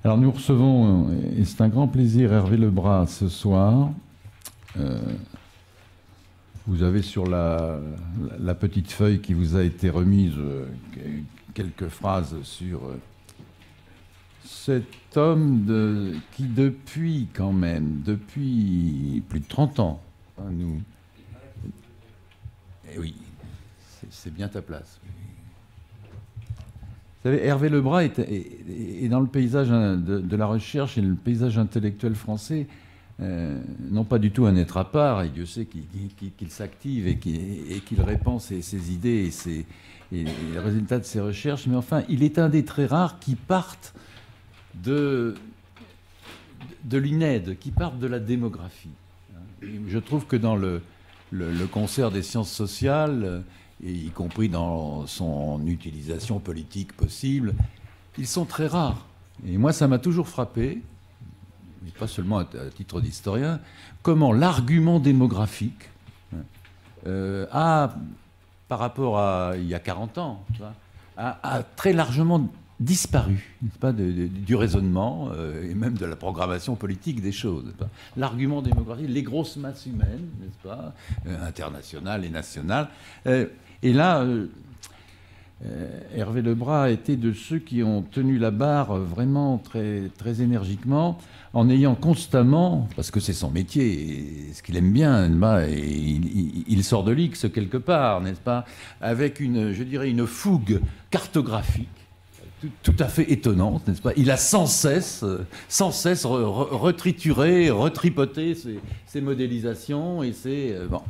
Alors nous recevons, et c'est un grand plaisir, Hervé Lebras ce soir. Vous avez sur la petite feuille qui vous a été remise quelques phrases sur cet homme qui depuis plus de 30 ans, nous... Eh oui, c'est bien ta place. Vous savez, Hervé Lebras est dans le paysage de la recherche et le paysage intellectuel français, non pas du tout un être à part, et Dieu sait qu'il s'active et qu'il répand ses idées et les résultats de ses recherches, mais enfin, il est un des très rares qui partent de l'INED, qui partent de la démographie. Et je trouve que dans le concert des sciences sociales, et y compris dans son utilisation politique possible, ils sont très rares. Et moi, ça m'a toujours frappé, et pas seulement à titre d'historien, comment l'argument démographique par rapport à il y a 40 ans, a très largement disparu, n'est-ce pas, du raisonnement et même de la programmation politique des choses. L'argument démographique, les grosses masses humaines, n'est-ce pas, internationales et nationales. Et là, Hervé Lebras était de ceux qui ont tenu la barre vraiment très, très énergiquement, en ayant constamment, parce que c'est son métier, et ce qu'il aime bien, il sort de l'X quelque part, n'est-ce pas, avec je dirais, une fougue cartographique tout à fait étonnante, n'est-ce pas. Il a sans cesse retrituré, retripoté ses modélisations et bon.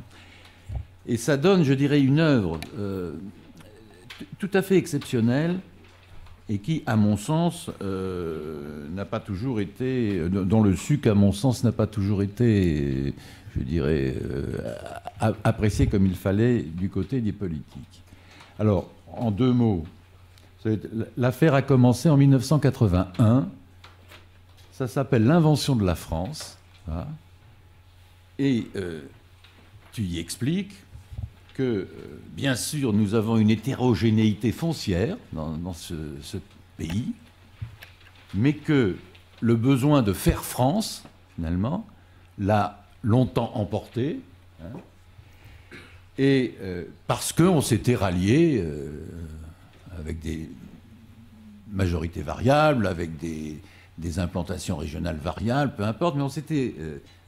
Et ça donne, je dirais, une œuvre tout à fait exceptionnelle et qui, à mon sens, n'a pas toujours été, dont le suc, à mon sens, n'a pas toujours été, je dirais, apprécié comme il fallait du côté des politiques. Alors, en deux mots, l'affaire a commencé en 1981. Ça s'appelle l'invention de la France. Voilà. Et tu y expliques que, bien sûr, nous avons une hétérogénéité foncière dans ce pays, mais que le besoin de faire France, finalement, l'a longtemps emporté, et parce qu'on s'était rallié avec des majorités variables, avec des implantations régionales variables, peu importe, mais on s'était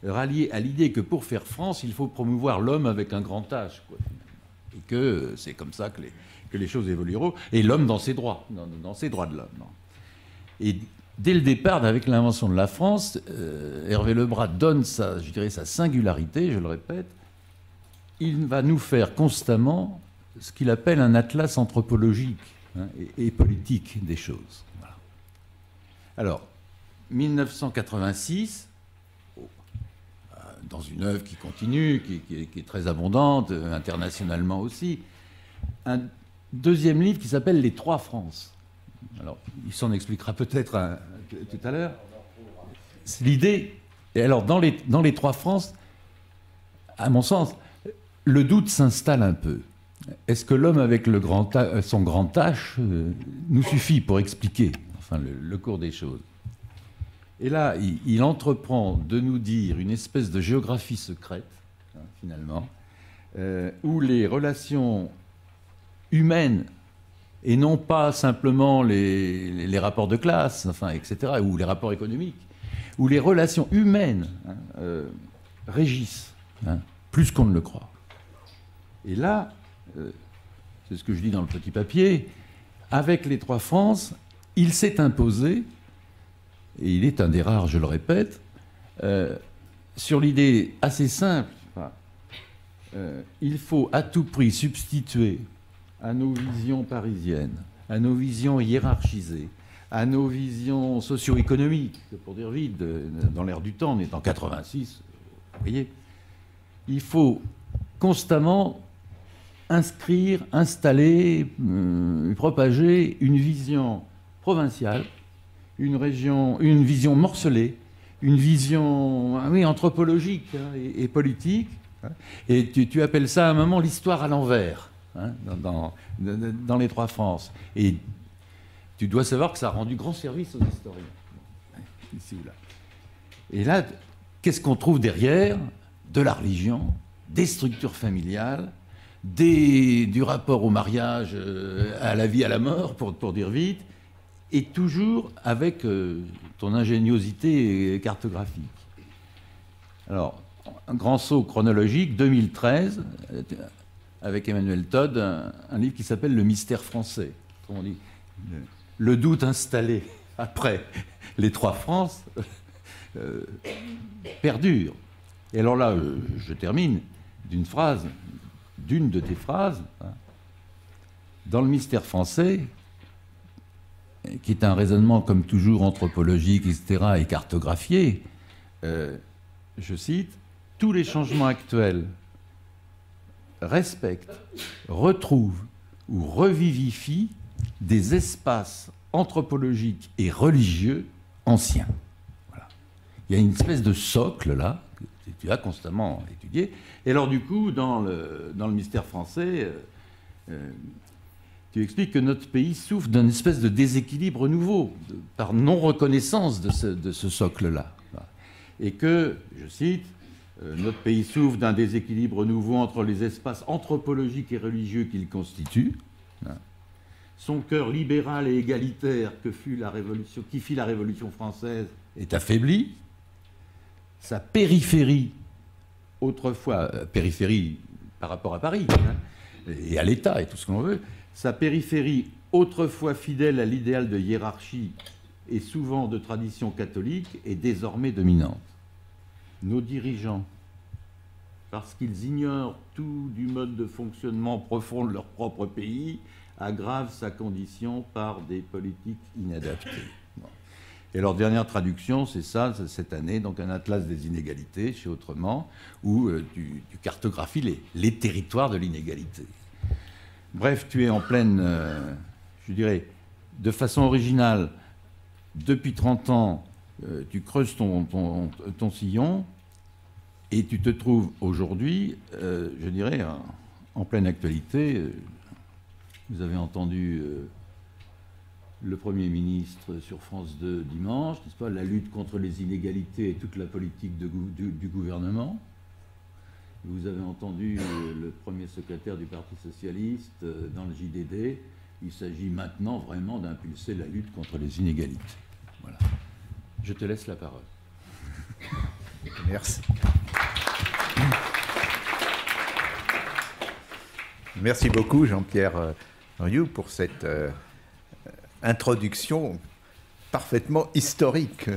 rallié à l'idée que pour faire France, il faut promouvoir l'homme avec un grand H, quoi, et que c'est comme ça que les choses évolueront, et l'homme dans ses droits, dans ses droits de l'homme. Et dès le départ, avec l'invention de la France, Hervé Lebras donne sa singularité, je le répète. Il va nous faire constamment ce qu'il appelle un atlas anthropologique et politique des choses. Voilà. Alors, 1986, dans une œuvre qui continue, qui est très abondante, internationalement aussi, un deuxième livre qui s'appelle Les Trois France. Alors, il s'en expliquera peut-être tout à l'heure. C'est l'idée. Et alors, dans les Trois France, à mon sens, le doute s'installe un peu. Est-ce que l'homme avec son grand H nous suffit pour expliquer le cours des choses? Et là, il entreprend de nous dire une espèce de géographie secrète, finalement, où les relations humaines, et non pas simplement les rapports de classe, etc., ou les rapports économiques, où les relations humaines régissent, plus qu'on ne le croit. Et là, c'est ce que je dis dans le petit papier, avec les Trois France, il s'est imposé, et il est un des rares, je le répète, sur l'idée assez simple, il faut à tout prix substituer à nos visions parisiennes, à nos visions hiérarchisées, à nos visions socio-économiques, pour dire vite, dans l'air du temps, on est en 86, vous voyez, il faut constamment inscrire, installer, propager une vision provinciale, une vision morcelée, une vision anthropologique et politique. Et tu appelles ça à un moment l'histoire à l'envers, dans les Trois France. Et tu dois savoir que ça a rendu grand service aux historiens. ici ou là. Et là, qu'est-ce qu'on trouve derrière? De la religion, des structures familiales, du rapport au mariage, à la vie, à la mort, pour dire vite, et toujours avec ton ingéniosité cartographique. Alors, un grand saut chronologique, 2013, avec Emmanuel Todd, un livre qui s'appelle Le mystère français. Comment on dit, le doute installé après les trois France perdure. Et alors là, je termine d'une de tes phrases, hein. Dans le mystère français, qui est un raisonnement comme toujours anthropologique, etc., et cartographié, je cite, « Tous les changements actuels respectent, retrouvent ou revivifient des espaces anthropologiques et religieux anciens. » Voilà. Il y a une espèce de socle là, que tu as constamment étudié. Et alors du coup, dans le mystère français, tu expliques que notre pays souffre d'un espèce de déséquilibre nouveau, par non-reconnaissance de ce socle-là. Et que, je cite, notre pays souffre d'un déséquilibre nouveau entre les espaces anthropologiques et religieux qu'il constitue. Son cœur libéral et égalitaire qui fit la Révolution française est affaibli. Sa périphérie, autrefois périphérie par rapport à Paris, hein, et à l'État et tout ce qu'on veut, sa périphérie, autrefois fidèle à l'idéal de hiérarchie et souvent de tradition catholique, est désormais dominante. Nos dirigeants, parce qu'ils ignorent tout du mode de fonctionnement profond de leur propre pays, aggravent sa condition par des politiques inadaptées. Bon. Et leur dernière traduction, c'est ça, cette année, donc un atlas des inégalités chez Autrement, où tu cartographies les territoires de l'inégalité. Bref, tu es en pleine, je dirais, de façon originale, depuis 30 ans, tu creuses ton sillon et tu te trouves aujourd'hui, je dirais, en pleine actualité. Vous avez entendu le Premier ministre sur France 2 dimanche, n'est-ce pas, la lutte contre les inégalités et toute la politique du gouvernement. Vous avez entendu le premier secrétaire du Parti socialiste dans le JDD. Il s'agit maintenant vraiment d'impulser la lutte contre les inégalités. Voilà. Je te laisse la parole. Merci. Merci beaucoup, Jean-Pierre Rioux, pour cette introduction parfaitement historique.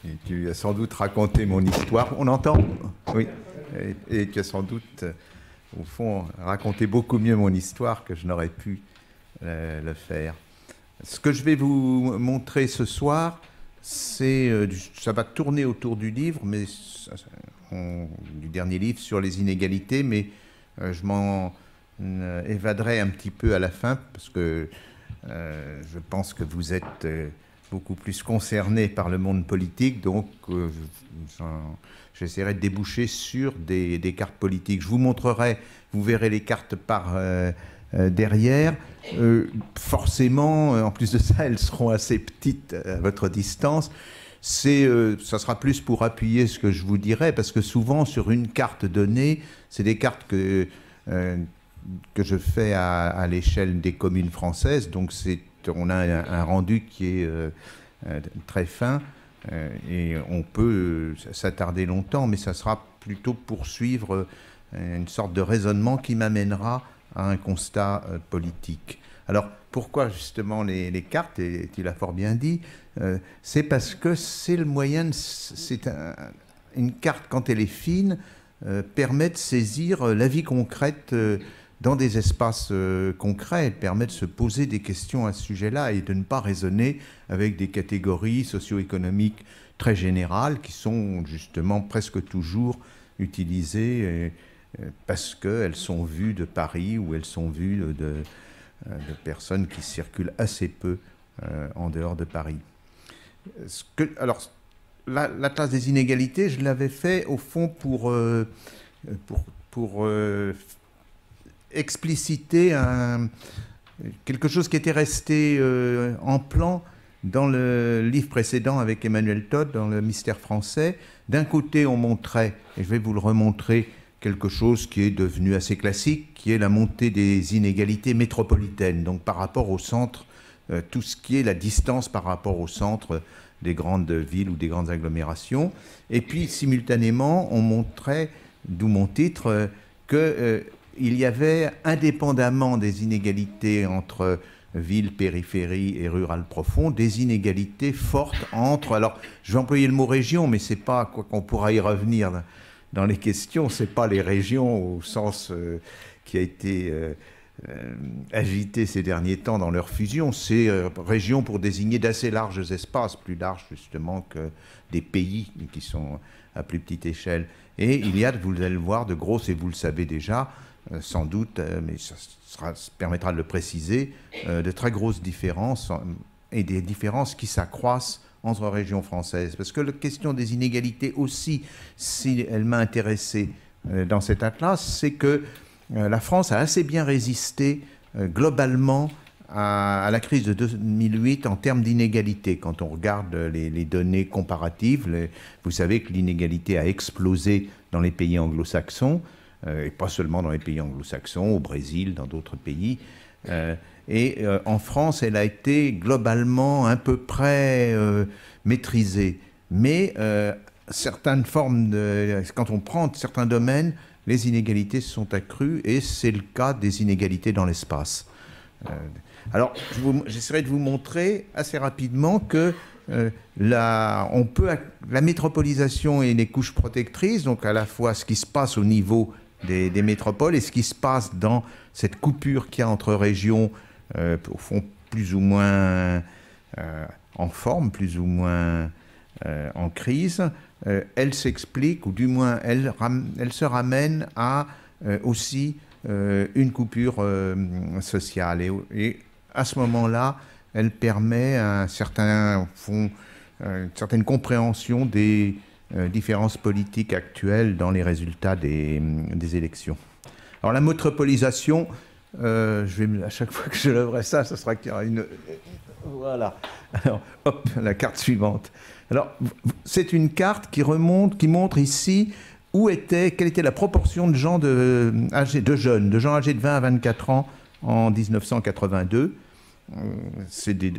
Et tu as sans doute raconté mon histoire. On entend? Oui. Et tu as sans doute, au fond, raconté beaucoup mieux mon histoire que je n'aurais pu le faire. Ce que je vais vous montrer ce soir, ça va tourner autour du livre, mais du dernier livre sur les inégalités, mais je m'en évaderai un petit peu à la fin, parce que je pense que vous êtes beaucoup plus concerné par le monde politique, donc j'essaierai de déboucher sur des cartes politiques. Je vous montrerai, vous verrez les cartes par derrière. Forcément, en plus de ça, elles seront assez petites à votre distance. Ça sera plus pour appuyer ce que je vous dirai, parce que souvent, sur une carte donnée, c'est des cartes que je fais à l'échelle des communes françaises, donc on a un rendu qui est très fin, et on peut s'attarder longtemps, mais ça sera plutôt poursuivre une sorte de raisonnement qui m'amènera à un constat politique. Alors, pourquoi justement les cartes, et tu l'as fort bien dit, c'est parce que c'est le moyen, une carte, quand elle est fine, permet de saisir la vie concrète dans des espaces concrets. Elle permet de se poser des questions à ce sujet-là et de ne pas raisonner avec des catégories socio-économiques très générales qui sont justement presque toujours utilisées parce qu'elles sont vues de Paris ou elles sont vues de personnes qui circulent assez peu en dehors de Paris. Alors, l'Atlas des inégalités, je l'avais fait au fond pour expliciter quelque chose qui était resté en plan dans le livre précédent avec Emmanuel Todd, dans le Mystère français, d'un côté on montrait, et je vais vous le remontrer, quelque chose qui est devenu assez classique, qui est la montée des inégalités métropolitaines, donc par rapport au centre, tout ce qui est la distance par rapport au centre des grandes villes ou des grandes agglomérations. Et puis simultanément, on montrait, d'où mon titre, qu'il y avait, indépendamment des inégalités entre ville, périphérie et rural profond, des inégalités fortes entre... Alors, je vais employer le mot région, mais c'est pas, quoi qu'on pourra y revenir dans les questions, c'est pas les régions au sens qui a été agité ces derniers temps dans leur fusion, c'est région pour désigner d'assez larges espaces, plus larges justement que des pays qui sont à plus petite échelle. Et il y a, vous allez le voir, de grosses, et vous le savez déjà, sans doute, mais ça permettra de le préciser, de très grosses différences et des différences qui s'accroissent entre régions françaises. Parce que la question des inégalités aussi, si elle m'a intéressé dans cet atlas, c'est que la France a assez bien résisté globalement à la crise de 2008 en termes d'inégalité. Quand on regarde les données comparatives, vous savez que l'inégalité a explosé dans les pays anglo-saxons, et pas seulement dans les pays anglo-saxons, au Brésil, dans d'autres pays. Et en France, elle a été globalement à peu près maîtrisée. Mais certaines formes quand on prend certains domaines, les inégalités se sont accrues, et c'est le cas des inégalités dans l'espace. Alors, j'essaierai de vous montrer assez rapidement que la métropolisation et les couches protectrices, donc à la fois ce qui se passe au niveau des métropoles et ce qui se passe dans cette coupure qu'il y a entre régions, au fond plus ou moins en forme, plus ou moins en crise, elle s'explique, ou du moins elle se ramène à aussi une coupure sociale. Et à ce moment-là, elle permet une certaine compréhension des différences politiques actuelles dans les résultats des élections. Alors la métropolisation, à chaque fois que je lèverai ça sera qu'il y aura une... Voilà. Alors, hop, la carte suivante. Alors, c'est une carte qui montre ici quelle était la proportion de gens de gens âgés de 20 à 24 ans en 1982.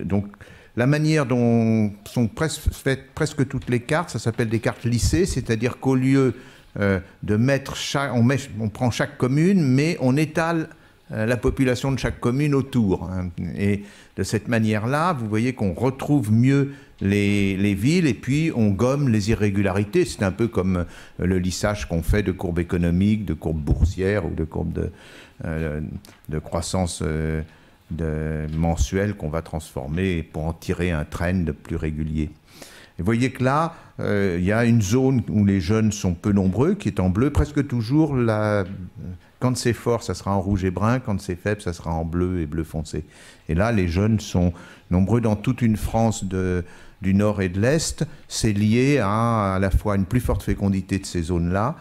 Donc, la manière dont sont faites presque toutes les cartes, ça s'appelle des cartes lissées, c'est-à-dire qu'au lieu de mettre on prend chaque commune, mais on étale la population de chaque commune autour. Et de cette manière-là, vous voyez qu'on retrouve mieux les villes, et puis on gomme les irrégularités. C'est un peu comme le lissage qu'on fait de courbes économiques, de courbes boursières ou de courbes de croissance mensuelle qu'on va transformer pour en tirer un trend plus régulier. Et vous voyez que là, il y a une zone où les jeunes sont peu nombreux, qui est en bleu, presque toujours. Quand c'est fort, ça sera en rouge et brun. Quand c'est faible, ça sera en bleu et bleu foncé. Et là, les jeunes sont nombreux dans toute une France du nord et de l'est. C'est lié à la fois une plus forte fécondité de ces zones-là,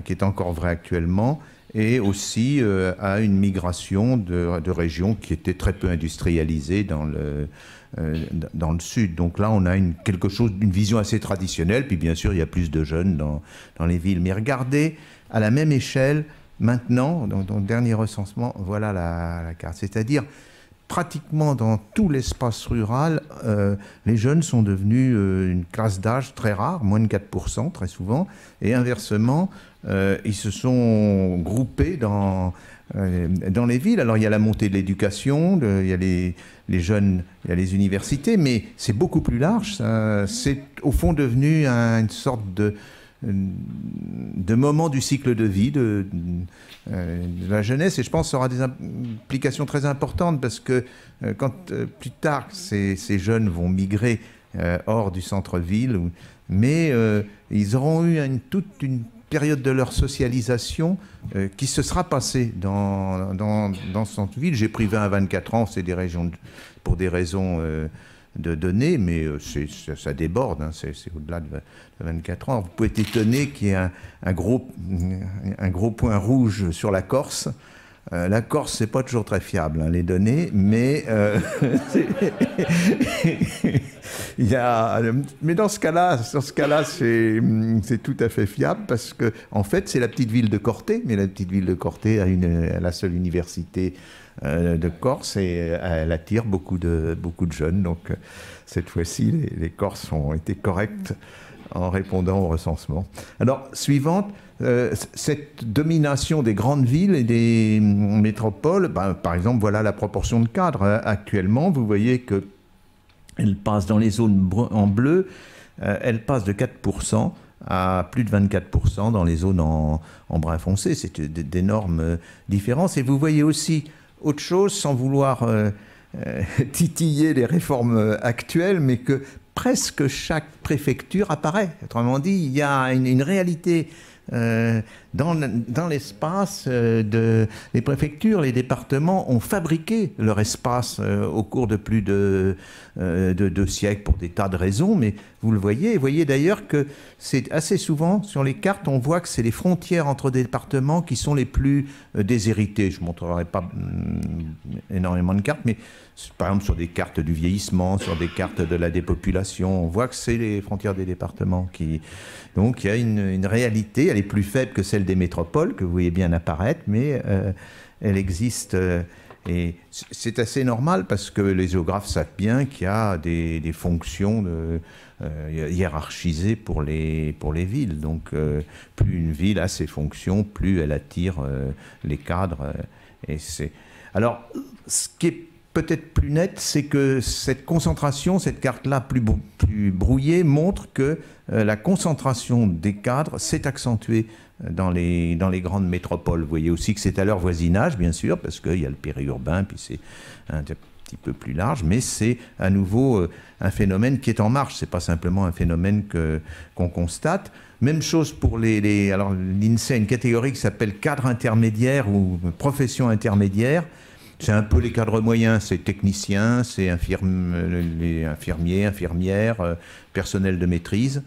qui est encore vraie actuellement, et aussi à une migration de régions qui étaient très peu industrialisées dans le sud. Donc là, on a une vision assez traditionnelle. Puis bien sûr, il y a plus de jeunes dans les villes. Mais regardez, à la même échelle, maintenant, dans le dernier recensement, voilà la carte. C'est-à-dire, pratiquement dans tout l'espace rural, les jeunes sont devenus une classe d'âge très rare, moins de 4% très souvent, et inversement, ils se sont groupés dans les villes. Alors il y a la montée de l'éducation, il y a les jeunes, il y a les universités, mais c'est beaucoup plus large. C'est au fond devenu une sorte de moment du cycle de vie de la jeunesse, et je pense que ça aura des implications très importantes, parce que quand plus tard ces jeunes vont migrer hors du centre-ville, mais ils auront eu toute une période de leur socialisation qui se sera passée dans ce centre-ville. J'ai pris 20 à 24 ans, c'est pour des raisons de données, mais ça déborde, hein, c'est au-delà de 24 ans. Vous pouvez être étonné qu'il y ait un gros point rouge sur la Corse, La Corse, c'est pas toujours très fiable, hein, les données, mais mais dans ce cas-là, c'est tout à fait fiable parce que, en fait, c'est la petite ville de Corté, mais la petite ville de Corté a la seule université de Corse et elle attire beaucoup de jeunes. Donc, cette fois-ci, les Corses ont été corrects en répondant au recensement. Alors, suivante. Cette domination des grandes villes et des métropoles, par exemple, voilà la proportion de cadres. Actuellement, vous voyez qu'elle passe dans les zones en bleu, elle passe de 4% à plus de 24% dans les zones en brun foncé. C'est d'énormes différences. Et vous voyez aussi autre chose, sans vouloir titiller les réformes actuelles, mais que presque chaque préfecture apparaît. Autrement dit, il y a une réalité dans l'espace les préfectures, les départements ont fabriqué leur espace au cours de plus de 2 siècles pour des tas de raisons, mais vous le voyez. Vous voyez d'ailleurs que c'est assez souvent sur les cartes, on voit que c'est les frontières entre départements qui sont les plus déshéritées. Je ne montrerai pas énormément de cartes, mais par exemple sur des cartes du vieillissement, sur des cartes de la dépopulation, on voit que c'est les frontières des départements qui... Donc il y a une réalité, elle est plus faible que celle des métropoles, que vous voyez bien apparaître, mais elle existe. Et c'est assez normal parce que les géographes savent bien qu'il y a des fonctions hiérarchisées pour les villes. Donc plus une ville a ses fonctions, plus elle attire les cadres. Alors, ce qui est peut-être plus net, c'est que cette concentration, cette carte-là plus brouillée, montre que la concentration des cadres s'est accentuée dans les grandes métropoles. Vous voyez aussi que c'est à leur voisinage, bien sûr, parce qu'il y a le périurbain, puis c'est un petit peu plus large, mais c'est à nouveau un phénomène qui est en marche. Ce n'est pas simplement un phénomène qu'on constate. Même chose pour alors l'INSEE a une catégorie qui s'appelle cadre intermédiaire ou profession intermédiaire. C'est un peu les cadres moyens, c'est techniciens, c'est les infirmiers, infirmières, personnel de maîtrise.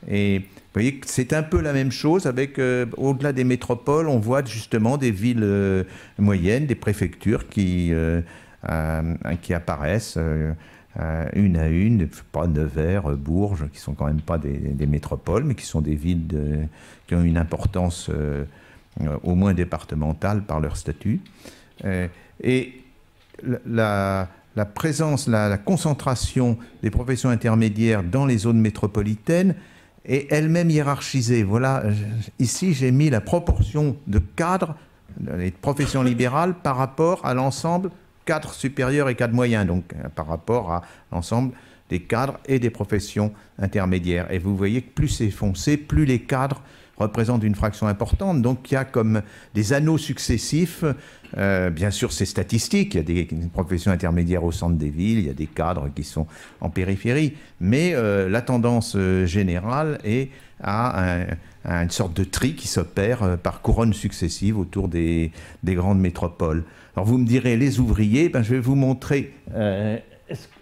Et vous voyez que c'est un peu la même chose avec, au-delà des métropoles, on voit justement des villes moyennes, des préfectures qui apparaissent une à une, pas Nevers, Bourges, qui sont quand même pas des métropoles, mais qui sont des villes qui ont une importance au moins départementale par leur statut. Et la présence, la concentration des professions intermédiaires dans les zones métropolitaines est elle-même hiérarchisée. Voilà, ici j'ai mis la proportion de cadres, les professions libérales, par rapport à l'ensemble cadres supérieurs et cadres moyens, donc par rapport à l'ensemble des cadres et des professions intermédiaires. Et vous voyez que plus c'est foncé, plus les cadres représentent une fraction importante. Donc il y a comme des anneaux successifs. Bien sûr, c'est statistique. Il y a des professions intermédiaires au centre des villes, il y a des cadres qui sont en périphérie. Mais la tendance générale est à une sorte de tri qui s'opère par couronnes successives autour des grandes métropoles. Alors vous me direz, les ouvriers, je vais vous montrer...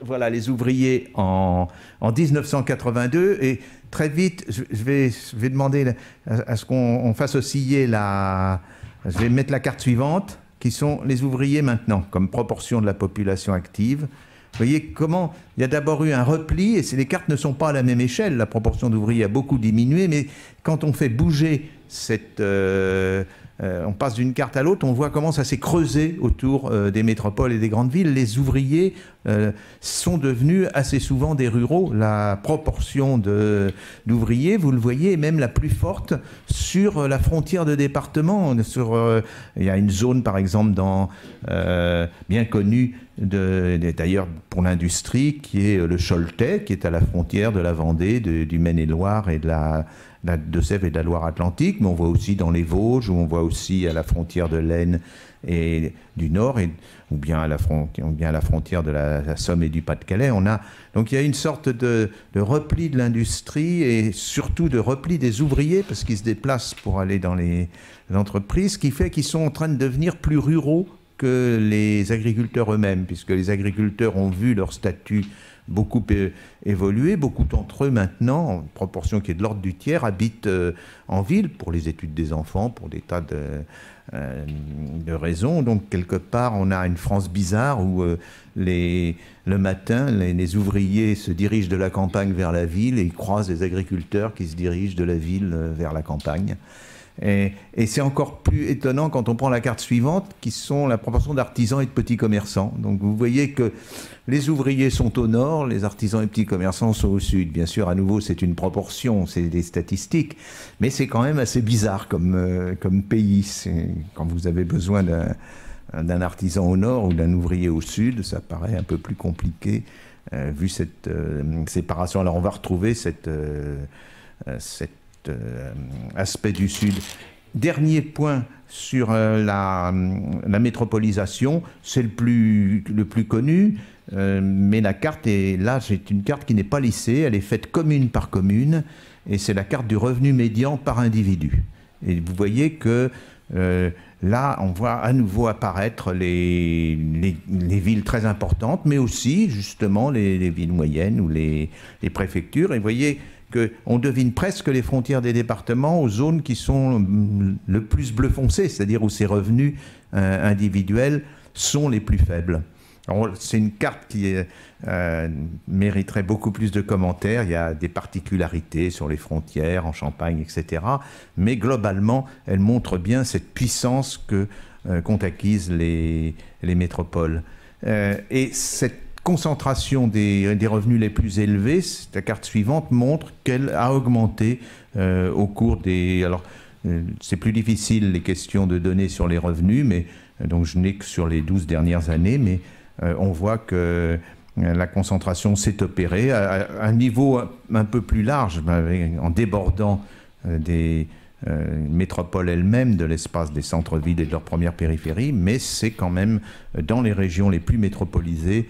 voilà, les ouvriers en 1982, et très vite, je vais demander à ce qu'on fasse osciller je vais mettre la carte suivante, qui sont les ouvriers maintenant, comme proportion de la population active. Vous voyez comment il y a d'abord eu un repli, et les cartes ne sont pas à la même échelle, la proportion d'ouvriers a beaucoup diminué, mais quand on fait bouger on passe d'une carte à l'autre, on voit comment ça s'est creusé autour des métropoles et des grandes villes. Les ouvriers sont devenus assez souvent des ruraux. La proportion d'ouvriers, vous le voyez, est même la plus forte sur la frontière de département. Il y a une zone, par exemple, bien connue, d'ailleurs pour l'industrie, qui est le Choletais, qui est à la frontière de la Vendée, du Maine-et-Loire et de Sèvres et de la Loire-Atlantique, mais on voit aussi dans les Vosges, ou on voit aussi à la frontière de l'Aisne et du Nord, ou bien à la frontière de la Somme et du Pas-de-Calais. Donc il y a une sorte de repli de l'industrie et surtout de repli des ouvriers, parce qu'ils se déplacent pour aller dans les entreprises, qui fait qu'ils sont en train de devenir plus ruraux que les agriculteurs eux-mêmes, puisque les agriculteurs ont vu leur statut beaucoup évolué. Beaucoup d'entre eux maintenant, en proportion qui est de l'ordre du tiers, habitent en ville pour les études des enfants, pour des tas de raisons. Donc quelque part, on a une France bizarre où le matin, les ouvriers se dirigent de la campagne vers la ville et ils croisent les agriculteurs qui se dirigent de la ville vers la campagne. Et c'est encore plus étonnant quand on prend la carte suivante, qui sont la proportion d'artisans et de petits commerçants. Donc vous voyez que les ouvriers sont au nord, les artisans et petits commerçants sont au sud. Bien sûr, à nouveau, c'est une proportion, c'est des statistiques, mais c'est quand même assez bizarre comme pays. Quand vous avez besoin d'un artisan au nord ou d'un ouvrier au sud, ça paraît un peu plus compliqué, vu cette séparation. Alors on va retrouver cet aspect du Sud. Dernier point sur la métropolisation, c'est le plus connu, mais la carte est là, c'est une carte qui n'est pas lissée, elle est faite commune par commune, et c'est la carte du revenu médian par individu. Et vous voyez que là, on voit à nouveau apparaître les villes très importantes, mais aussi justement les villes moyennes ou les préfectures, et vous voyez qu'on devine presque les frontières des départements aux zones qui sont le plus bleu foncé, c'est-à-dire où ces revenus individuels sont les plus faibles. C'est une carte qui mériterait beaucoup plus de commentaires. Il y a des particularités sur les frontières, en Champagne, etc. Mais globalement, elle montre bien cette puissance qu'ont acquise les métropoles. Et cette concentration des revenus les plus élevés, la carte suivante montre qu'elle a augmenté au cours des... Alors, c'est plus difficile les questions de données sur les revenus, mais donc je n'ai que sur les 12 dernières années, mais on voit que la concentration s'est opérée à un niveau un peu plus large, en débordant des métropoles elles-mêmes, de l'espace des centres-villes et de leurs premières périphéries, mais c'est quand même dans les régions les plus métropolisées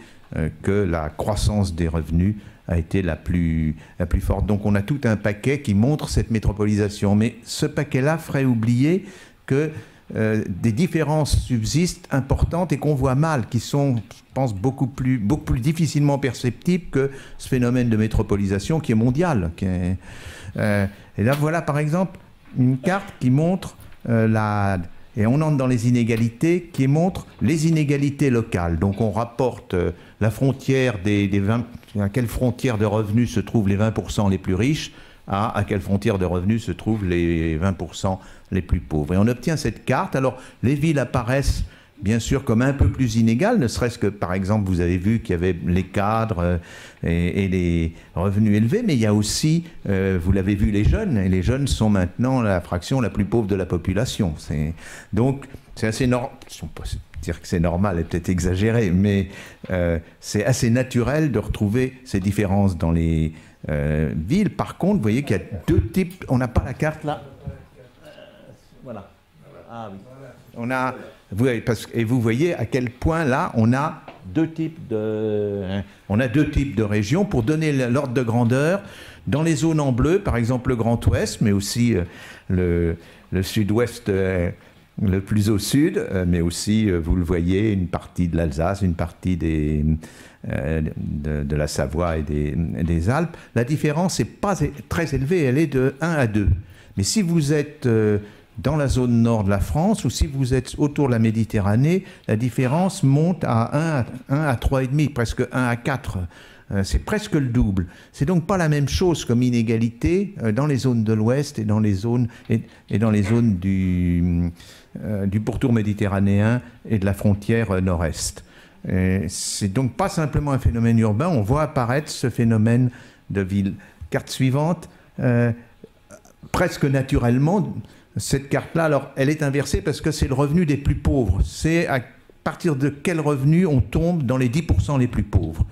que la croissance des revenus a été la plus forte. Donc on a tout un paquet qui montre cette métropolisation. Mais ce paquet-là ferait oublier que des différences subsistent importantes et qu'on voit mal, qui sont, je pense, beaucoup plus difficilement perceptibles que ce phénomène de métropolisation qui est mondial. Et là, voilà par exemple une carte qui montre et on entre dans les inégalités, qui montre les inégalités locales. Donc on rapporte la frontière à quelle frontière de revenus se trouvent les 20% les plus riches, à quelle frontière de revenus se trouvent les 20% les plus pauvres. Et on obtient cette carte. Alors les villes apparaissent bien sûr comme un peu plus inégales, ne serait-ce que par exemple vous avez vu qu'il y avait les cadres et les revenus élevés, mais il y a aussi, vous l'avez vu, les jeunes, et les jeunes sont maintenant la fraction la plus pauvre de la population. Donc c'est assez normal, dire que c'est normal est peut-être exagéré, mais c'est assez naturel de retrouver ces différences dans les villes. Par contre, vous voyez qu'il y a deux types, on n'a pas la carte là. Voilà. Ah oui. Et vous voyez à quel point là on a deux types de régions pour donner l'ordre de grandeur. Dans les zones en bleu, par exemple le Grand Ouest, mais aussi le Sud-Ouest le plus au sud, mais aussi, vous le voyez, une partie de l'Alsace, une partie de la Savoie et des Alpes. La différence n'est pas très élevée, elle est de 1 à 2. Mais si vous êtes dans la zone nord de la France, ou si vous êtes autour de la Méditerranée, la différence monte à 1 à 3,5, presque 1 à 4. C'est presque le double. C'est donc pas la même chose comme inégalité dans les zones de l'Ouest et dans les zones, du pourtour méditerranéen et de la frontière nord-est. C'est donc pas simplement un phénomène urbain, on voit apparaître ce phénomène de ville. Carte suivante, presque naturellement, cette carte-là, alors elle est inversée parce que c'est le revenu des plus pauvres. C'est à partir de quel revenu on tombe dans les 10% les plus pauvres.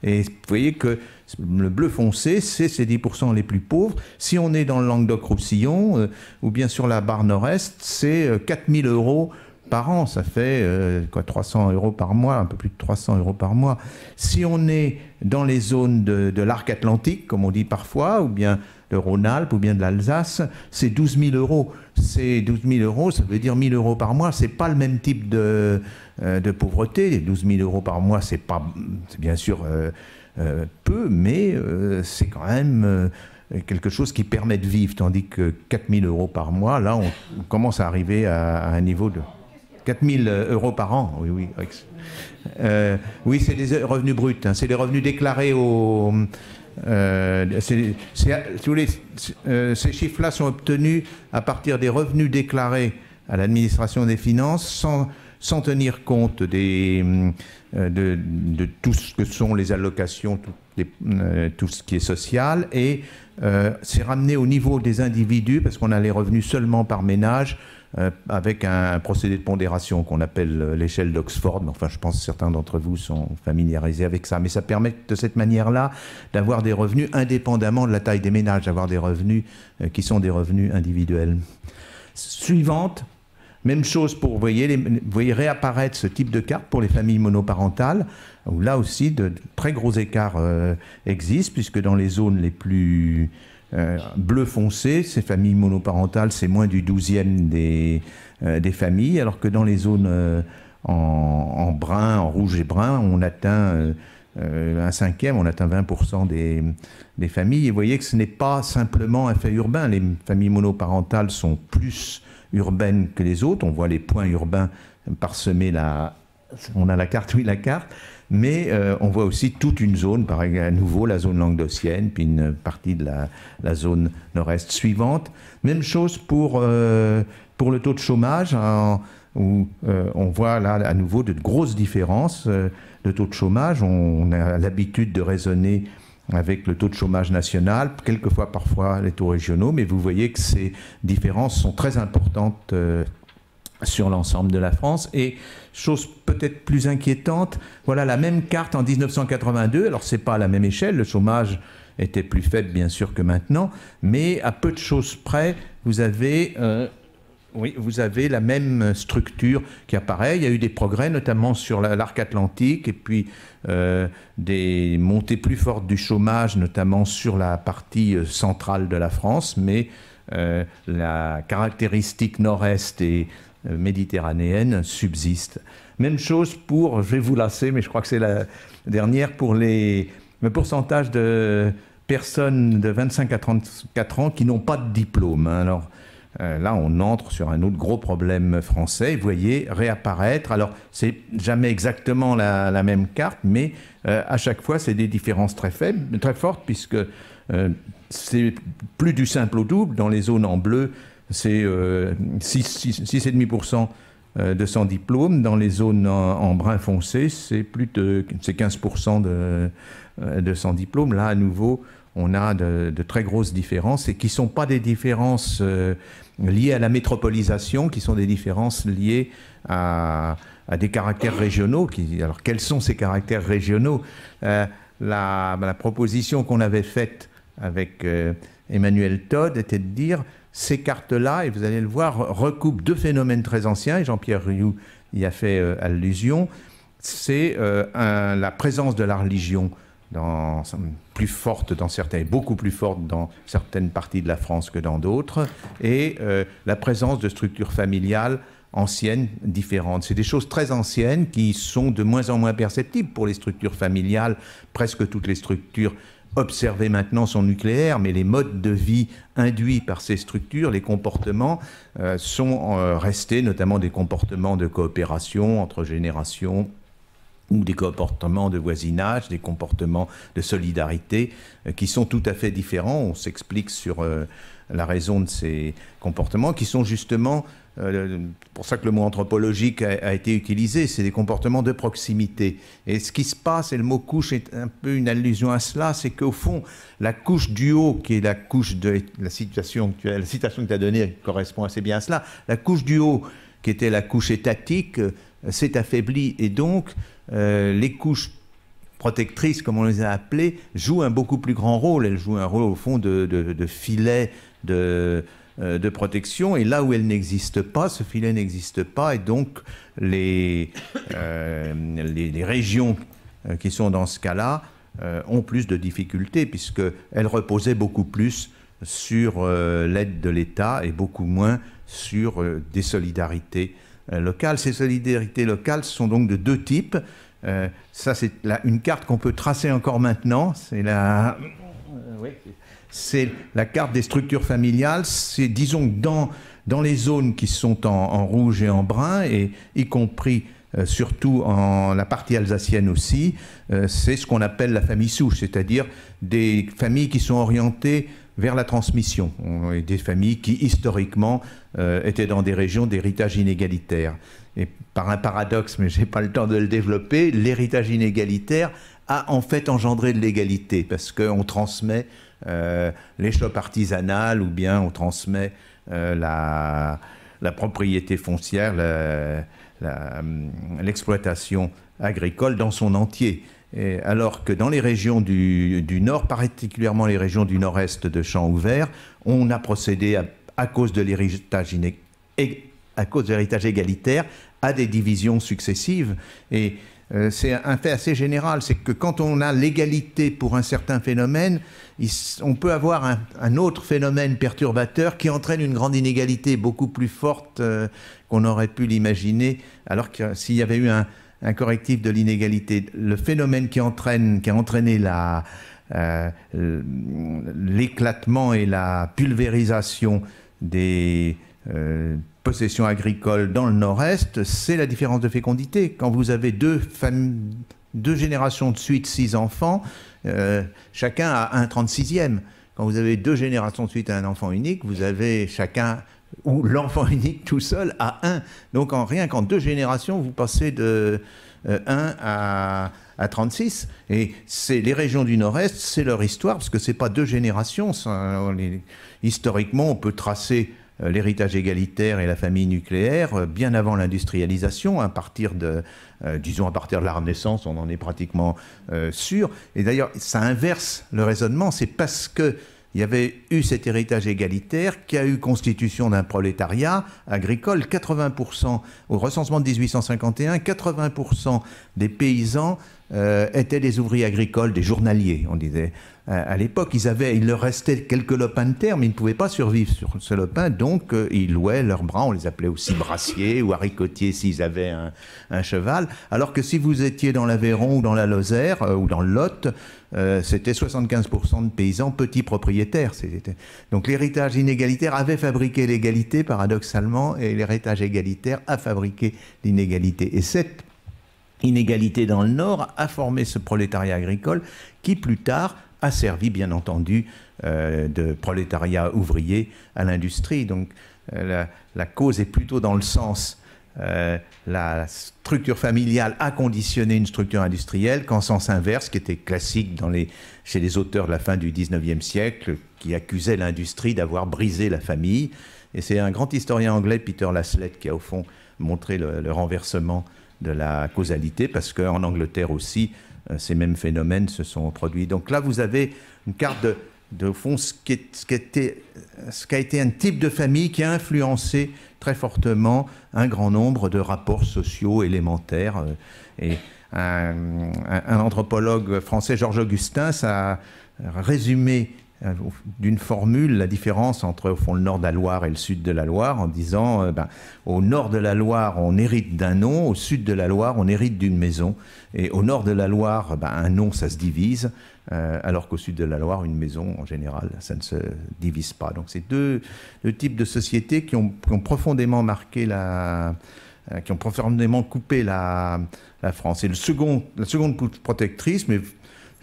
Et vous voyez que le bleu foncé, c'est ces 10% les plus pauvres. Si on est dans le Languedoc-Roussillon, ou bien sur la barre nord-est, c'est 4 000 € par an. Ça fait 300 € par mois, un peu plus de 300 € par mois. Si on est dans les zones de l'arc atlantique, comme on dit parfois, ou bien de Rhône-Alpes, ou bien de l'Alsace, c'est 12 000 €. C'est 12 000 €, ça veut dire 1 000 € par mois. C'est pas le même type de pauvreté. Les 12 000 € par mois, c'est bien sûr peu, mais c'est quand même quelque chose qui permet de vivre, tandis que 4 000 euros par mois, là, on commence à arriver à un niveau de 4 000 euros par an. Oui, oui. Oui, c'est des revenus bruts, hein, c'est les revenus déclarés au... ces chiffres-là sont obtenus à partir des revenus déclarés à l'administration des finances sans tenir compte de tout ce que sont les allocations, tout ce qui est social, et c'est ramené au niveau des individus parce qu'on a les revenus seulement par ménage avec un procédé de pondération qu'on appelle l'échelle d'Oxford. Enfin, je pense que certains d'entre vous sont familiarisés avec ça. Mais ça permet de cette manière-là d'avoir des revenus indépendamment de la taille des ménages, d'avoir des revenus qui sont des revenus individuels. Suivante, même chose pour, vous voyez réapparaître ce type de carte pour les familles monoparentales, où là aussi de très gros écarts existent, puisque dans les zones les plus bleu foncé, ces familles monoparentales, c'est moins du 12e des familles, alors que dans les zones en brun, en rouge et brun, on atteint un 5e, on atteint 20% des familles. Et vous voyez que ce n'est pas simplement un fait urbain. Les familles monoparentales sont plus urbaines que les autres. On voit les points urbains parsemés là. On a la carte, oui, la carte. Mais on voit aussi toute une zone, à nouveau la zone languedocienne, puis une partie de la zone nord-est suivante. Même chose pour le taux de chômage, où on voit là à nouveau de grosses différences de taux de chômage. On a l'habitude de raisonner avec le taux de chômage national, quelquefois parfois les taux régionaux, mais vous voyez que ces différences sont très importantes sur l'ensemble de la France. Et chose peut-être plus inquiétante, voilà la même carte en 1982. Alors c'est pas à la même échelle, le chômage était plus faible bien sûr que maintenant, mais à peu de choses près, vous avez la même structure qui apparaît. Il y a eu des progrès, notamment sur l'arc atlantique, et puis des montées plus fortes du chômage, notamment sur la partie centrale de la France, mais la caractéristique nord-est et méditerranéenne subsiste. Même chose pour, je vais vous lasser, mais je crois que c'est la dernière, pour le pourcentage de personnes de 25 à 34 ans qui n'ont pas de diplôme. Alors là, on entre sur un autre gros problème français. Vous voyez réapparaître. Alors, c'est jamais exactement la même carte, mais à chaque fois, c'est des différences très faibles, très fortes, puisque c'est plus du simple au double. Dans les zones en bleu, c'est 6,5% de sans diplôme. Dans les zones en brun foncé, c'est 15% de sans diplôme. Là, à nouveau, on a de très grosses différences, et qui ne sont pas des différences liées à la métropolisation, qui sont des différences liées à des caractères régionaux. Alors, quels sont ces caractères régionaux? La proposition qu'on avait faite avec Emmanuel Todd était de dire: ces cartes-là, et vous allez le voir, recoupent deux phénomènes très anciens, et Jean-Pierre Rioux y a fait allusion. C'est la présence de la religion plus forte dans certains, beaucoup plus forte dans certaines parties de la France que dans d'autres, et la présence de structures familiales anciennes, différentes. C'est des choses très anciennes qui sont de moins en moins perceptibles pour les structures familiales. Presque toutes les structures observées maintenant sont nucléaires, mais les modes de vie induits par ces structures, les comportements, sont restés, notamment des comportements de coopération entre générations, ou des comportements de voisinage, des comportements de solidarité, qui sont tout à fait différents. On s'explique sur la raison de ces comportements, qui sont justement, pour ça que le mot anthropologique a été utilisé, c'est des comportements de proximité. Et ce qui se passe, et le mot couche est un peu une allusion à cela, c'est qu'au fond, la couche du haut, qui est la couche de la citation que tu as donnée correspond assez bien à cela, la couche du haut, qui était la couche étatique, s'est affaiblie, et donc les couches protectrices, comme on les a appelées, jouent un beaucoup plus grand rôle. Elles jouent un rôle, au fond, de filet de protection, et là où elles n'existent pas, ce filet n'existe pas, et donc les régions qui sont dans ce cas-là ont plus de difficultés, puisqu'elles reposaient beaucoup plus sur l'aide de l'État et beaucoup moins sur des solidarités locales. Ces solidarités locales sont donc de deux types. Ça, c'est une carte qu'on peut tracer encore maintenant. C'est la carte des structures familiales. C'est, disons, dans les zones qui sont en rouge et en brun, et y compris surtout en la partie alsacienne aussi, c'est ce qu'on appelle la famille souche, c'est-à-dire des familles qui sont orientées vers la transmission, et des familles qui historiquement étaient dans des régions d'héritage inégalitaire. Et par un paradoxe, mais je n'ai pas le temps de le développer, l'héritage inégalitaire a en fait engendré de l'égalité, parce qu'on transmet l'échoppe artisanale, ou bien on transmet la propriété foncière, l'exploitation agricole dans son entier. Et alors que dans les régions du Nord, particulièrement les régions du Nord-Est de champs ouverts, on a procédé à cause de l'héritage égalitaire à des divisions successives. Et c'est un fait assez général, c'est que quand on a l'égalité pour un certain phénomène, on peut avoir un autre phénomène perturbateur qui entraîne une grande inégalité beaucoup plus forte qu'on aurait pu l'imaginer, alors que s'il y avait eu un correctif de l'inégalité, le phénomène qui a entraîné l'éclatement et la pulvérisation des possessions agricoles dans le nord-est, c'est la différence de fécondité. Quand vous avez deux générations de suite, 6 enfants, chacun a un 36e. Quand vous avez 2 générations de suite à un enfant unique, vous avez chacun, ou l'enfant unique tout seul, à 1. Donc rien qu'en 2 générations, vous passez de 1 à 36. Et c'est les régions du Nord-Est, c'est leur histoire, parce que ce n'est pas 2 générations. Historiquement, on peut tracer l'héritage égalitaire et la famille nucléaire bien avant l'industrialisation, à partir de la Renaissance, on en est pratiquement sûr. Et d'ailleurs, ça inverse le raisonnement, c'est parce que il y avait eu cet héritage égalitaire qui a eu constitution d'un prolétariat agricole. 80%, au recensement de 1851, 80% des paysans étaient des ouvriers agricoles, des journaliers, on disait. À l'époque, il leur restait quelques lopins de terre, mais ils ne pouvaient pas survivre sur ce lopin, donc ils louaient leurs bras, on les appelait aussi brassiers ou haricotiers s'ils avaient un cheval, alors que si vous étiez dans l'Aveyron ou dans la Lozère ou dans le Lot, c'était 75% de paysans petits propriétaires. Donc l'héritage inégalitaire avait fabriqué l'égalité, paradoxalement, et l'héritage égalitaire a fabriqué l'inégalité. Et cette inégalité dans le Nord a formé ce prolétariat agricole qui, plus tard, a servi, bien entendu, de prolétariat ouvrier à l'industrie. Donc la cause est plutôt dans le sens la structure familiale a conditionné une structure industrielle qu'en sens inverse, qui était classique chez les auteurs de la fin du XIXe siècle, qui accusaient l'industrie d'avoir brisé la famille. Et c'est un grand historien anglais, Peter Laslett, qui a au fond montré le renversement de la causalité, parce qu'en Angleterre aussi, ces mêmes phénomènes se sont produits. Donc là, vous avez une carte au fond, ce qu'a été un type de famille qui a influencé très fortement un grand nombre de rapports sociaux élémentaires. Et un anthropologue français, Georges Augustin, a résumé d'une formule la différence entre au fond, le nord de la Loire et le sud de la Loire, en disant au nord de la Loire on hérite d'un nom, au sud de la Loire on hérite d'une maison, et au nord de la Loire un nom ça se divise, alors qu'au sud de la Loire une maison en général ça ne se divise pas. Donc c'est deux types de sociétés qui ont profondément marqué qui ont profondément coupé la France. Et la seconde protectrice, mais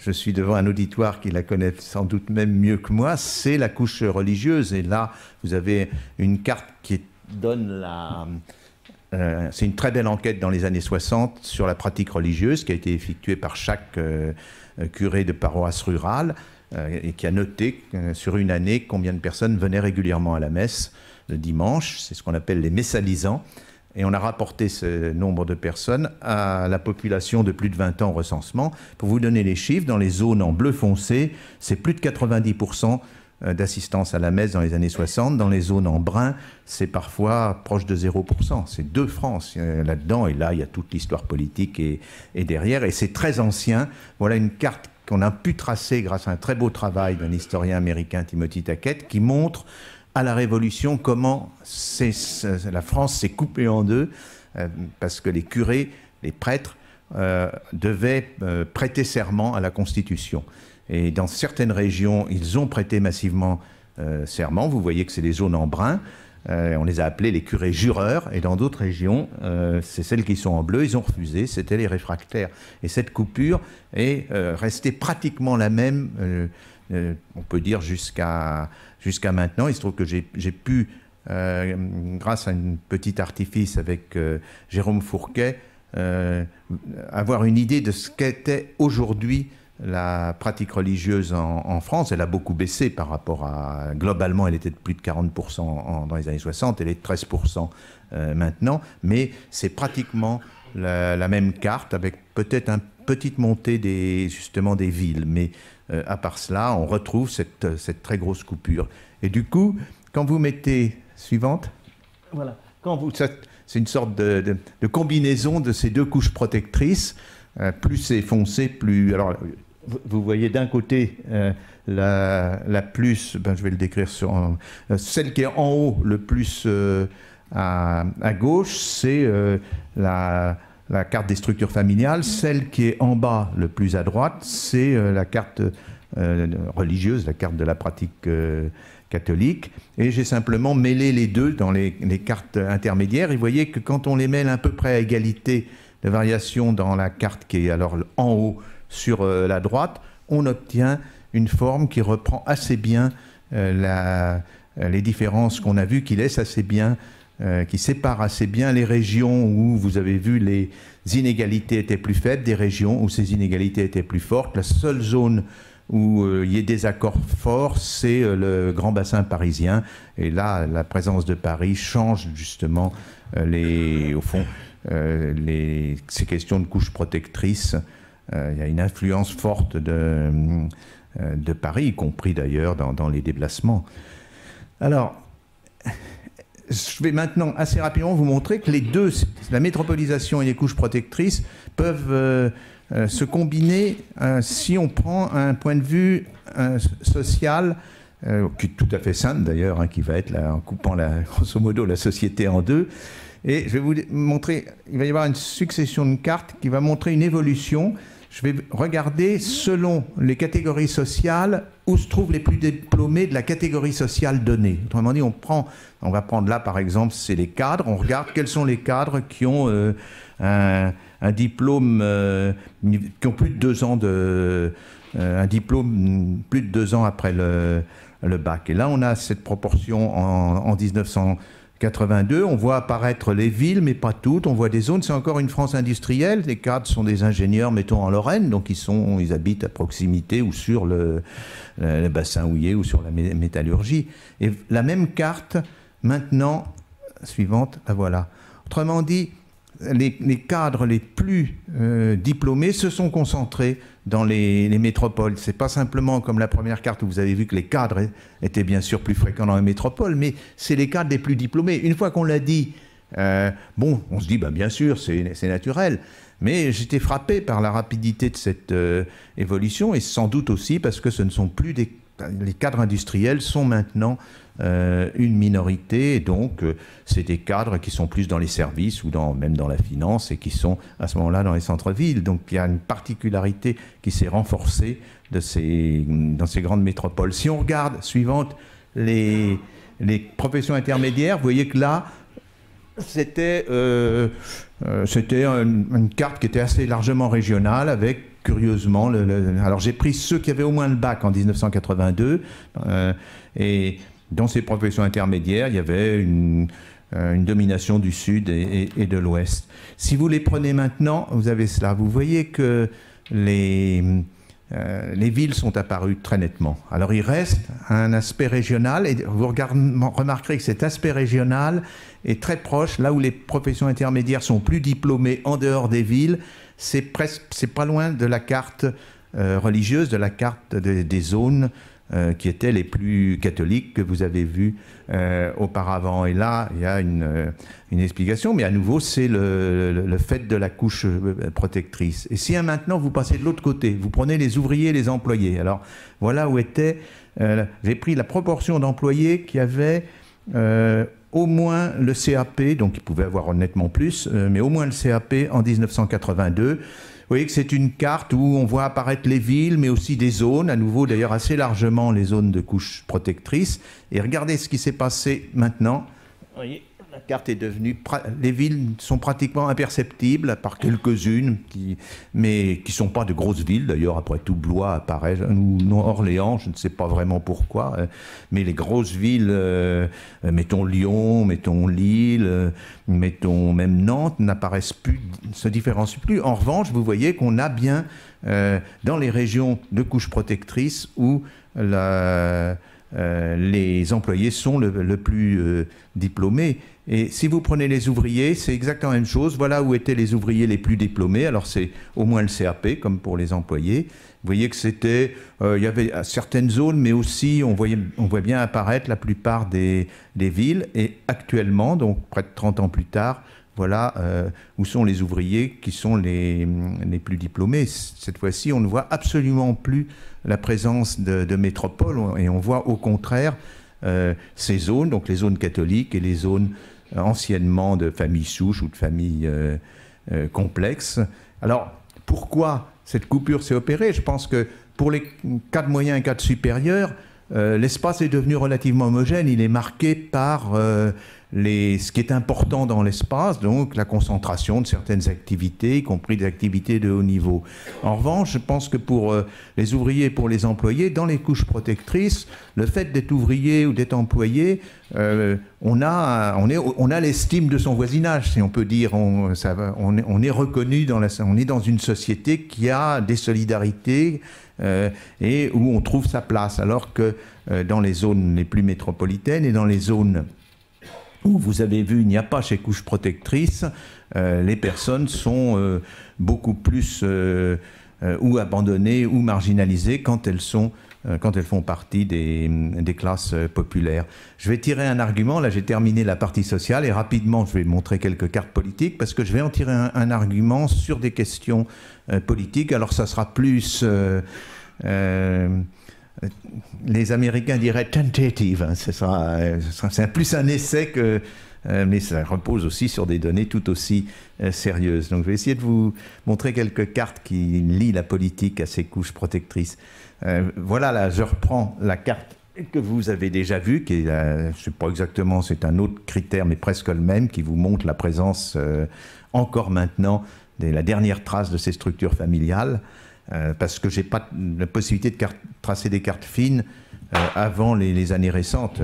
je suis devant un auditoire qui la connaît sans doute même mieux que moi, c'est la couche religieuse. Et là, vous avez une carte qui donne c'est une très belle enquête dans les années 60 sur la pratique religieuse qui a été effectuée par chaque curé de paroisse rurale et qui a noté sur une année combien de personnes venaient régulièrement à la messe le dimanche. C'est ce qu'on appelle les messalisants. Et on a rapporté ce nombre de personnes à la population de plus de 20 ans au recensement. Pour vous donner les chiffres, dans les zones en bleu foncé, c'est plus de 90% d'assistance à la messe dans les années 60. Dans les zones en brun, c'est parfois proche de 0%. C'est 2 France là-dedans. Et là, il y a toute l'histoire politique et derrière. Et c'est très ancien. Voilà une carte qu'on a pu tracer grâce à un très beau travail d'un historien américain, Timothy Tackett, qui montre à la Révolution comment la France s'est coupée en deux, parce que les curés, les prêtres, devaient prêter serment à la Constitution. Et dans certaines régions, ils ont prêté massivement serment. Vous voyez que c'est des zones en brun. On les a appelés les curés jureurs. Et dans d'autres régions, c'est celles qui sont en bleu. Ils ont refusé. C'était les réfractaires. Et cette coupure est restée pratiquement la même, on peut dire, jusqu'à maintenant. Il se trouve que j'ai pu, grâce à un petit artifice avec Jérôme Fourquet, avoir une idée de ce qu'était aujourd'hui la pratique religieuse en France. Elle a beaucoup baissé par rapport à... Globalement, elle était de plus de 40% dans les années 60, elle est de 13% maintenant, mais c'est pratiquement la même carte, avec peut-être une petite montée justement des villes, mais à part cela, on retrouve cette très grosse coupure. Et du coup, quand vous mettez... Suivante. Voilà. C'est une sorte de combinaison de ces deux couches protectrices. Plus c'est foncé, plus... Alors, vous voyez d'un côté la plus... je vais le décrire sur... celle qui est en haut, le plus à gauche, c'est la carte des structures familiales. Celle qui est en bas, le plus à droite, c'est la carte religieuse, la carte de la pratique catholique. Et j'ai simplement mêlé les deux dans les cartes intermédiaires. Et vous voyez que quand on les mêle à peu près à égalité de variation dans la carte qui est alors en haut sur la droite, on obtient une forme qui reprend assez bien les différences qu'on a vues, qui laisse assez bien, qui sépare assez bien les régions où vous avez vu les inégalités étaient plus faibles, des régions où ces inégalités étaient plus fortes. La seule zone où il y a des accords forts, c'est le grand bassin parisien. Et là, la présence de Paris change justement au fond, ces questions de couches protectrices. Il y a une influence forte de Paris, y compris d'ailleurs dans les déplacements. Alors, je vais maintenant assez rapidement vous montrer que les deux, la métropolisation et les couches protectrices, peuvent se combiner si on prend un point de vue social, qui est tout à fait simple d'ailleurs, qui va être en coupant grosso modo la société en deux. Et je vais vous montrer, il va y avoir une succession de cartes qui va montrer une évolution. Je vais regarder selon les catégories sociales où se trouvent les plus diplômés de la catégorie sociale donnée. Autrement dit, on va prendre là par exemple, c'est les cadres. On regarde quels sont les cadres qui ont un diplôme, qui ont plus de 2 ans un diplôme plus de 2 ans après le bac. Et là, on a cette proportion en 1982. On voit apparaître les villes, mais pas toutes. On voit des zones. C'est encore une France industrielle. Les cadres sont des ingénieurs, mettons en Lorraine, donc ils habitent à proximité ou sur le bassin houiller ou sur la métallurgie. Et la même carte, maintenant, suivante, la voilà. Autrement dit, les cadres les plus diplômés se sont concentrés dans les métropoles. C'est pas simplement comme la première carte où vous avez vu que les cadres étaient bien sûr plus fréquents dans les métropoles, mais c'est les cadres les plus diplômés. Une fois qu'on l'a dit, on se dit bien sûr, c'est naturel. Mais j'étais frappé par la rapidité de cette évolution, et sans doute aussi parce que ce ne sont plus les cadres industriels sont maintenant une minorité, et donc c'est des cadres qui sont plus dans les services ou même dans la finance, et qui sont à ce moment-là dans les centres-villes. Donc il y a une particularité qui s'est renforcée dans ces grandes métropoles. Si on regarde, suivante, les professions intermédiaires, vous voyez que là, c'était une carte qui était assez largement régionale, avec curieusement, alors j'ai pris ceux qui avaient au moins le bac en 1982, et dans ces professions intermédiaires, il y avait une domination du Sud et de l'Ouest. Si vous les prenez maintenant, vous avez cela. Vous voyez que les villes sont apparues très nettement. Alors il reste un aspect régional, et vous remarquerez que cet aspect régional est très proche, là où les professions intermédiaires sont plus diplômées en dehors des villes. C'est pas loin de la carte religieuse, de la carte des zones qui étaient les plus catholiques que vous avez vues auparavant. Et là, il y a une explication, mais à nouveau, c'est le fait de la couche protectrice. Et si maintenant, vous passez de l'autre côté, vous prenez les ouvriers et les employés. Alors, voilà où était... j'ai pris la proportion d'employés qui avaient au moins le CAP, donc il pouvait avoir nettement plus, mais au moins le CAP en 1982. Vous voyez que c'est une carte où on voit apparaître les villes, mais aussi des zones, à nouveau d'ailleurs assez largement les zones de couches protectrices. Et regardez ce qui s'est passé maintenant. Vous voyez, la carte est devenue... Les villes sont pratiquement imperceptibles, à part quelques-unes, mais qui ne sont pas de grosses villes. D'ailleurs, après tout, Blois apparaît, ou Orléans, je ne sais pas vraiment pourquoi. Mais les grosses villes, mettons Lyon, mettons Lille, mettons même Nantes, n'apparaissent plus, ne se différencient plus. En revanche, vous voyez qu'on a bien, dans les régions de couches protectrices, où les employés sont le plus diplômés. Et si vous prenez les ouvriers, c'est exactement la même chose. Voilà où étaient les ouvriers les plus diplômés. Alors c'est au moins le CAP, comme pour les employés. Vous voyez que c'était, il y avait certaines zones, mais aussi on voit bien apparaître la plupart des villes. Et actuellement, donc près de 30 ans plus tard, voilà où sont les ouvriers qui sont les plus diplômés. Cette fois-ci, on ne voit absolument plus la présence de métropoles, et on voit au contraire ces zones, donc les zones catholiques et les zones anciennement de familles souches ou de familles complexes. Alors, pourquoi cette coupure s'est opérée? Je pense que pour les cadres moyens et cadres supérieurs, l'espace est devenu relativement homogène. Il est marqué par ce qui est important dans l'espace, donc la concentration de certaines activités, y compris des activités de haut niveau. En revanche, je pense que pour les ouvriers et pour les employés, dans les couches protectrices, le fait d'être ouvrier ou d'être employé, on a l'estime de son voisinage, si on peut dire. On est reconnu, on est dans une société qui a des solidarités et où on trouve sa place, alors que dans les zones les plus métropolitaines et dans les zones où vous avez vu, il n'y a pas chez couches protectrices, les personnes sont beaucoup plus ou abandonnées ou marginalisées quand elles font partie des classes populaires. Je vais tirer un argument, là j'ai terminé la partie sociale, et rapidement je vais montrer quelques cartes politiques, parce que je vais en tirer un argument sur des questions politiques. Alors ça sera plus... les Américains diraient tentative, hein, c'est plus un essai que, mais ça repose aussi sur des données tout aussi sérieuses. Donc je vais essayer de vous montrer quelques cartes qui lient la politique à ces couches protectrices. Voilà, là je reprends la carte que vous avez déjà vue, qui est, je ne sais pas exactement, c'est un autre critère, mais presque le même, qui vous montre la présence encore maintenant de la dernière trace de ces structures familiales. Parce que je n'ai pas la possibilité de tracer des cartes fines avant les années récentes.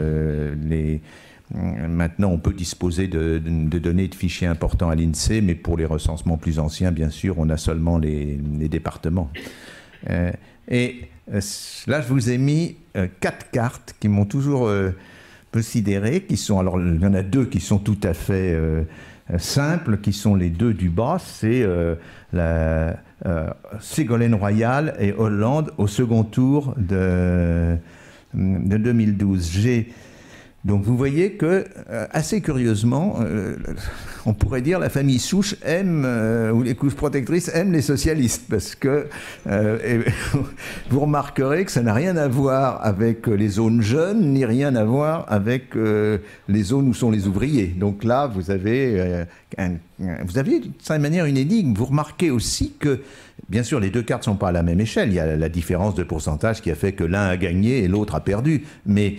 Maintenant, on peut disposer de données de fichiers importants à l'INSEE, mais pour les recensements plus anciens, bien sûr, on a seulement les départements. Et là, je vous ai mis 4 cartes qui m'ont toujours considéré, qui sont, alors il y en a 2 qui sont tout à fait simples, qui sont les 2 du bas, c'est Ségolène Royal et Hollande au second tour de 2012. Donc vous voyez que, assez curieusement, on pourrait dire la famille souche aime, ou les couches protectrices aiment les socialistes, parce que vous remarquerez que ça n'a rien à voir avec les zones jeunes, ni rien à voir avec les zones où sont les ouvriers. Donc là, vous avez d'une certaine manière une énigme. Vous remarquez aussi que, bien sûr, les 2 cartes ne sont pas à la même échelle. Il y a la différence de pourcentage qui a fait que l'un a gagné et l'autre a perdu. Mais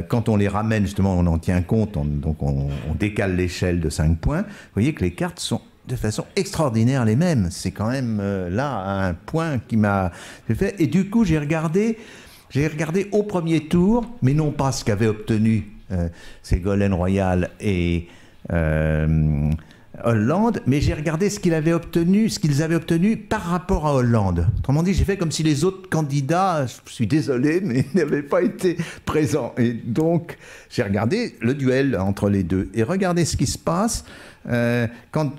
quand on les ramène, justement, on en tient compte, donc on décale l'échelle de 5 points. Vous voyez que les cartes sont de façon extraordinaire les mêmes. C'est quand même là un point qui m'a fait. Et du coup, j'ai regardé au premier tour, mais non pas ce qu'avaient obtenu Ségolène Royal et Hollande, mais j'ai regardé ce qu'ils avaient obtenu par rapport à Hollande. Autrement dit, j'ai fait comme si les autres candidats, je suis désolé, mais n'avaient pas été présents. Et donc, j'ai regardé le duel entre les deux. Et regardez ce qui se passe quand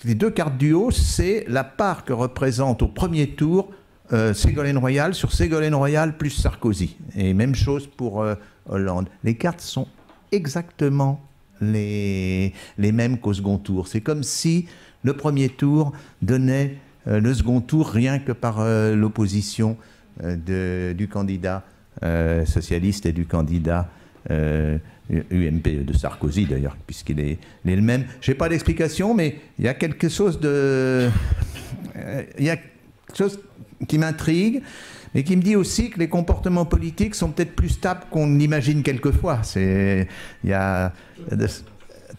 les 2 cartes du haut, c'est la part que représente au premier tour Ségolène Royal sur Ségolène Royal plus Sarkozy. Et même chose pour Hollande. Les cartes sont exactement les mêmes qu'au second tour. C'est comme si le premier tour donnait le second tour rien que par l'opposition du candidat socialiste et du candidat UMP de Sarkozy d'ailleurs, puisqu'il est le même. Je n'ai pas d'explication, mais il y a quelque chose qui m'intrigue, mais qui me dit aussi que les comportements politiques sont peut-être plus stables qu'on l'imagine quelquefois.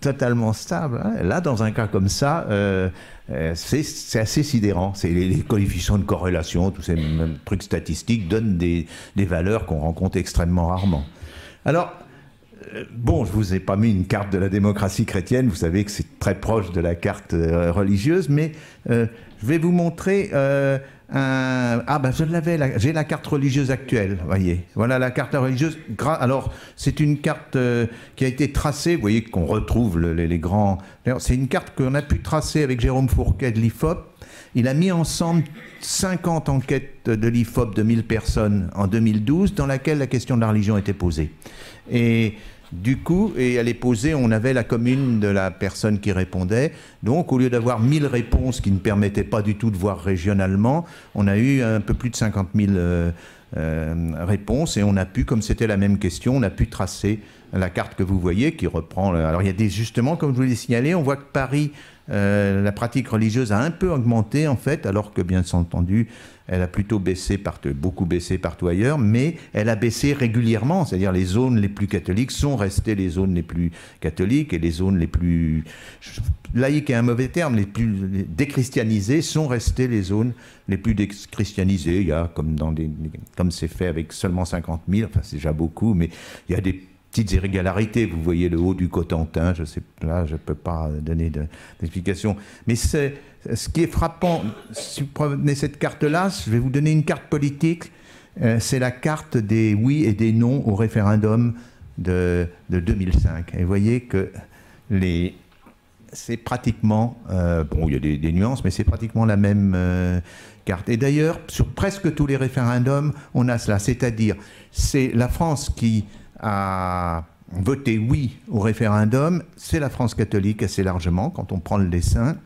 Totalement stable. Hein. Là, dans un cas comme ça, c'est assez sidérant. C'est les coefficients de corrélation, tous ces trucs statistiques donnent des valeurs qu'on rencontre extrêmement rarement. Alors, bon, je ne vous ai pas mis une carte de la démocratie chrétienne, vous savez que c'est très proche de la carte religieuse, mais je vais vous montrer je l'avais, j'ai la carte religieuse actuelle, voyez. Voilà la carte religieuse. Alors, c'est une carte qui a été tracée, vous voyez qu'on retrouve les grands... C'est une carte qu'on a pu tracer avec Jérôme Fourquet de l'IFOP. Il a mis ensemble 50 enquêtes de l'IFOP de 1000 personnes en 2012, dans laquelle la question de la religion était posée. Et du coup, elle est posée, on avait la commune de la personne qui répondait. Donc, au lieu d'avoir 1000 réponses qui ne permettaient pas du tout de voir régionalement, on a eu un peu plus de 50 000 réponses. Et on a pu, comme c'était la même question, on a pu tracer la carte que vous voyez, qui reprend... Alors, il y a des, justement, comme je vous l'ai signalé, on voit que Paris, la pratique religieuse a un peu augmenté, en fait, alors que, bien entendu, elle a plutôt baissé, beaucoup baissé partout ailleurs, mais elle a baissé régulièrement, c'est-à-dire les zones les plus catholiques sont restées les zones les plus catholiques et les zones les plus... laïques est un mauvais terme, les plus déchristianisées sont restées les zones les plus déchristianisées. Il y a, comme c'est fait avec seulement 50 000, enfin c'est déjà beaucoup, mais il y a des petites irrégularités. Vous voyez le haut du Cotentin, je sais, là je ne peux pas donner d'explication. Mais ce qui est frappant, si vous prenez cette carte-là, je vais vous donner une carte politique, c'est la carte des oui et des non au référendum de 2005. Et vous voyez que c'est pratiquement, bon il y a des nuances, mais c'est pratiquement la même carte. Et d'ailleurs, sur presque tous les référendums, on a cela, c'est-à-dire c'est la France qui a voté oui au référendum, c'est la France catholique assez largement, quand on prend le dessin,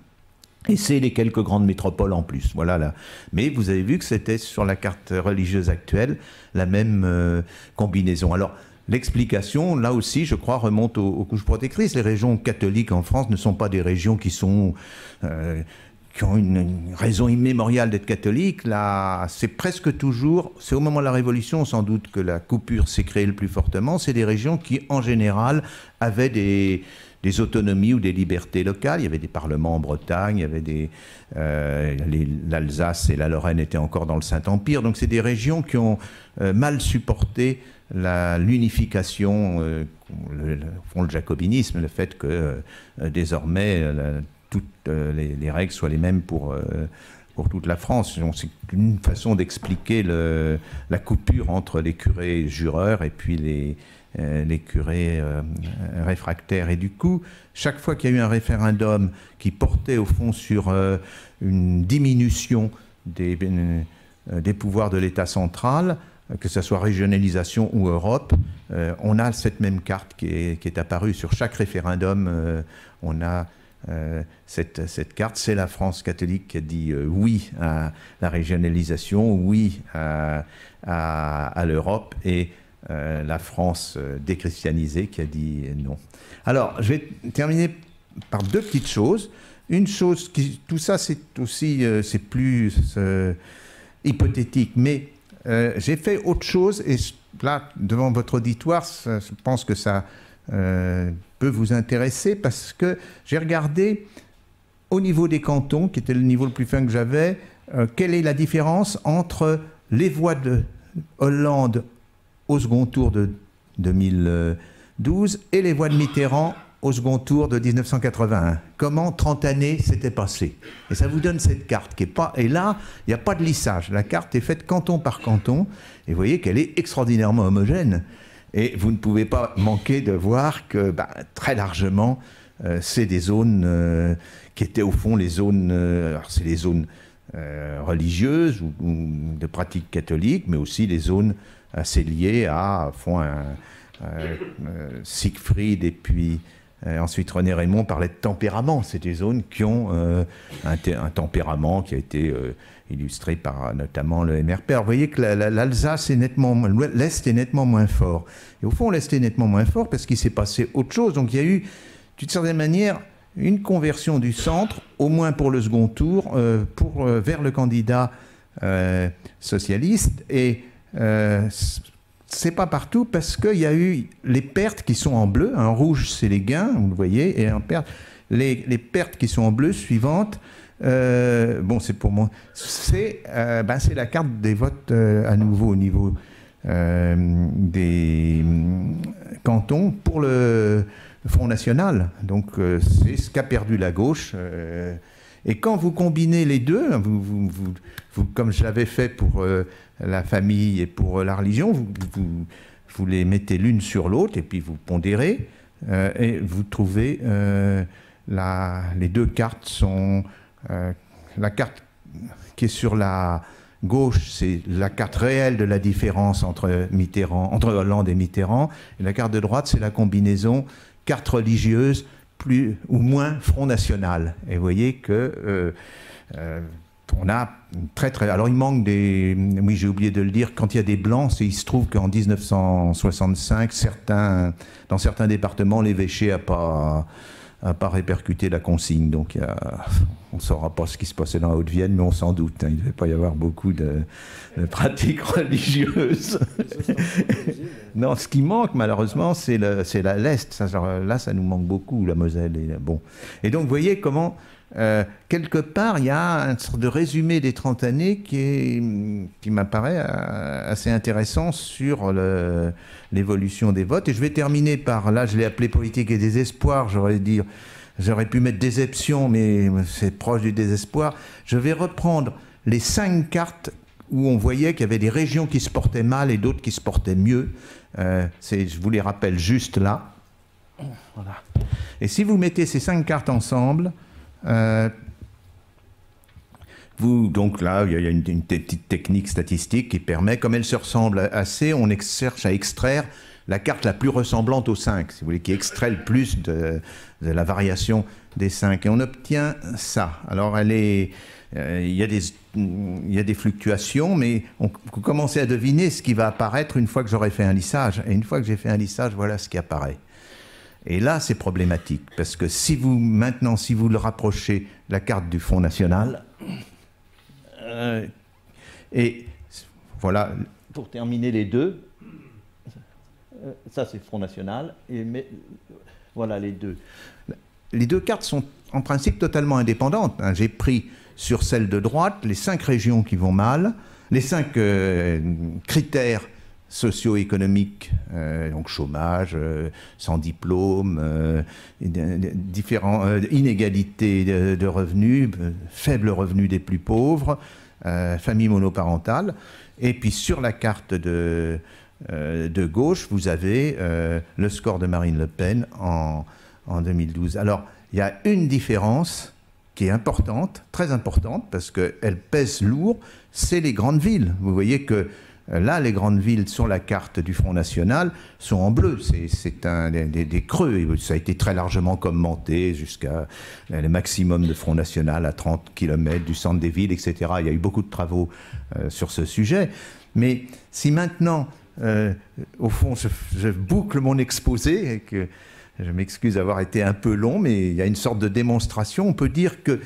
et c'est les quelques grandes métropoles en plus. Voilà, là. Mais vous avez vu que c'était sur la carte religieuse actuelle la même combinaison. Alors, l'explication, là aussi, je crois, remonte aux couches protectrices. Les régions catholiques en France ne sont pas des régions qui ont une raison immémoriale d'être catholiques. Là, c'est presque toujours, c'est au moment de la Révolution sans doute que la coupure s'est créée le plus fortement. C'est des régions qui, en général, avaient des autonomies ou des libertés locales. Il y avait des parlements en Bretagne, il y avait l'Alsace et la Lorraine étaient encore dans le Saint-Empire. Donc c'est des régions qui ont mal supporté l'unification, le jacobinisme, le fait que désormais toutes les règles soient les mêmes pour toute la France. C'est une façon d'expliquer la coupure entre les curés jureurs et puis les curés réfractaires. Et du coup, chaque fois qu'il y a eu un référendum qui portait au fond sur une diminution des pouvoirs de l'État central, que ce soit régionalisation ou Europe, on a cette même carte qui est apparue. Sur chaque référendum, on a cette carte. C'est la France catholique qui a dit oui à la régionalisation, oui à l'Europe, et la France déchristianisée qui a dit non. Alors, je vais terminer par deux petites choses. Une chose, tout ça c'est aussi, c'est plus hypothétique, mais j'ai fait autre chose, et là, devant votre auditoire, je pense que ça peut vous intéresser, parce que j'ai regardé au niveau des cantons, qui était le niveau le plus fin que j'avais, quelle est la différence entre les voix de Hollande au second tour de 2012 et les voix de Mitterrand au second tour de 1981. Comment 30 années s'étaient passées. Et ça vous donne cette carte qui est pas... Et là, il n'y a pas de lissage. La carte est faite canton par canton, et vous voyez qu'elle est extraordinairement homogène. Et vous ne pouvez pas manquer de voir que, très largement, c'est des zones qui étaient au fond les zones... alors c'est les zones religieuses ou de pratique catholique, mais aussi les zones assez liées à Siegfried et puis Ensuite, René Raymond parlait de tempérament. C'est des zones qui ont un tempérament qui a été illustré par notamment le MRP. Alors, vous voyez que l'Alsace est nettement, l'Est est nettement moins fort. Et au fond, l'Est est nettement moins fort parce qu'il s'est passé autre chose. Donc, il y a eu, d'une certaine manière, une conversion du centre, au moins pour le second tour, vers le candidat socialiste. Et c'est pas partout parce qu'il y a eu les pertes qui sont en bleu. En rouge, c'est les gains, vous le voyez, et en perte, les pertes qui sont en bleu suivantes. Bon, c'est pour moi. C'est la carte des votes à nouveau au niveau des cantons pour le Front National. Donc, c'est ce qu'a perdu la gauche. Et quand vous combinez les deux, vous, comme je l'avais fait pour la famille et pour la religion, vous les mettez l'une sur l'autre et puis vous pondérez et vous trouvez les deux cartes sont la carte qui est sur la gauche, c'est la carte réelle de la différence entre Hollande et Mitterrand, et la carte de droite, c'est la combinaison carte religieuse plus ou moins Front National. Et vous voyez que on a très... Alors il manque des... Oui, j'ai oublié de le dire, quand il y a des blancs, il se trouve qu'en 1965, dans certains départements, l'évêché n'a pas répercuté la consigne. Donc on ne saura pas ce qui se passait dans la Haute-Vienne, mais on s'en doute. Il ne devait pas y avoir beaucoup de pratiques religieuses. Non, ce qui manque malheureusement, c'est l'Est. Là, ça nous manque beaucoup, la Moselle. Bon. Et donc, vous voyez comment, quelque part, il y a une sorte de résumé des 30 années qui m'apparaît assez intéressant sur l'évolution des votes. Et je vais terminer par, là, je l'ai appelé politique et désespoir, j'aurais pu mettre déception, mais c'est proche du désespoir. Je vais reprendre les 5 cartes où on voyait qu'il y avait des régions qui se portaient mal et d'autres qui se portaient mieux. Je vous les rappelle juste là. Voilà. Et si vous mettez ces 5 cartes ensemble, donc là, il y a une petite technique statistique qui permet, comme elles se ressemblent assez, on cherche à extraire la carte la plus ressemblante aux 5, si vous voulez, qui extrait le plus de la variation des 5. Et on obtient ça. Alors, il y a des fluctuations, mais vous commencez à deviner ce qui va apparaître une fois que j'aurai fait un lissage. Et une fois que j'ai fait un lissage, voilà ce qui apparaît. Et là, c'est problématique, parce que si vous le rapprochez, la carte du Front National, et voilà, pour terminer les deux, ça c'est Front National, mais voilà les deux. Les deux cartes sont en principe totalement indépendantes. J'ai pris sur celle de droite les 5 régions qui vont mal, les 5 critères socio-économiques, donc chômage, sans diplôme, inégalités de revenus, faible revenu des plus pauvres, famille monoparentale. Et puis sur la carte de gauche, vous avez le score de Marine Le Pen en 2012. Alors, il y a une différence qui est importante, très importante, parce qu'elle pèse lourd, c'est les grandes villes. Vous voyez que là, les grandes villes sur la carte du Front National sont en bleu. C'est des creux. Et ça a été très largement commenté jusqu'à le maximum de Front National à 30 km du centre des villes, etc. Il y a eu beaucoup de travaux sur ce sujet. Mais si maintenant, au fond, je boucle mon exposé, et que je m'excuse d'avoir été un peu long, mais il y a une sorte de démonstration, on peut dire que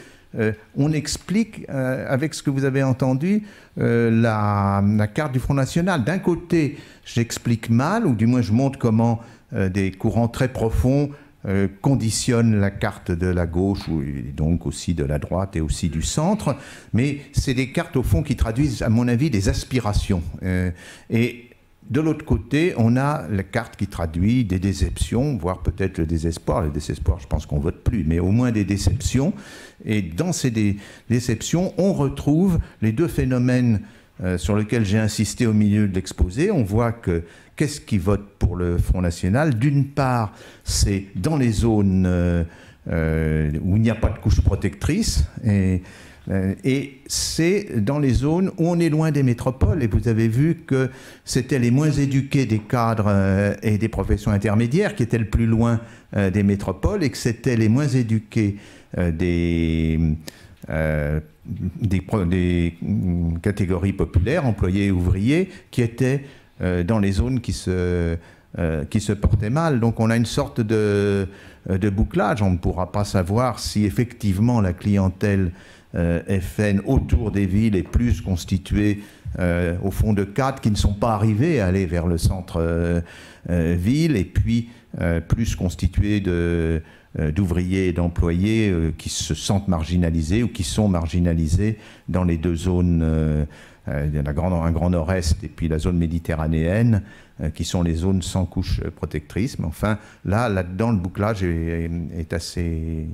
on explique, avec ce que vous avez entendu, la carte du Front National. D'un côté, j'explique mal, ou du moins je montre comment des courants très profonds conditionnent la carte de la gauche, ou donc aussi de la droite et aussi du centre, mais c'est des cartes au fond qui traduisent, à mon avis, des aspirations. Et de l'autre côté, on a la carte qui traduit des déceptions, voire peut-être le désespoir. Le désespoir, je pense qu'on ne vote plus, mais au moins des déceptions. Et dans ces déceptions, on retrouve les deux phénomènes sur lesquels j'ai insisté au milieu de l'exposé. On voit que qu'est-ce qui vote pour le Front National? D'une part, c'est dans les zones où il n'y a pas de couche protectrice. Et Et c'est dans les zones où on est loin des métropoles. Et vous avez vu que c'était les moins éduqués des cadres et des professions intermédiaires qui étaient le plus loin des métropoles, et que c'était les moins éduqués des catégories populaires, employés et ouvriers, qui étaient dans les zones qui se portaient mal. Donc on a une sorte de bouclage. On ne pourra pas savoir si effectivement la clientèle FN autour des villes est plus constituée au fond de cadres qui ne sont pas arrivés à aller vers le centre-ville, et puis plus constituée d'ouvriers et d'employés qui se sentent marginalisés ou qui sont marginalisés dans les deux zones, un grand nord-est et puis la zone méditerranéenne, qui sont les zones sans couche protectrice. Mais enfin, là-dedans, le bouclage est assez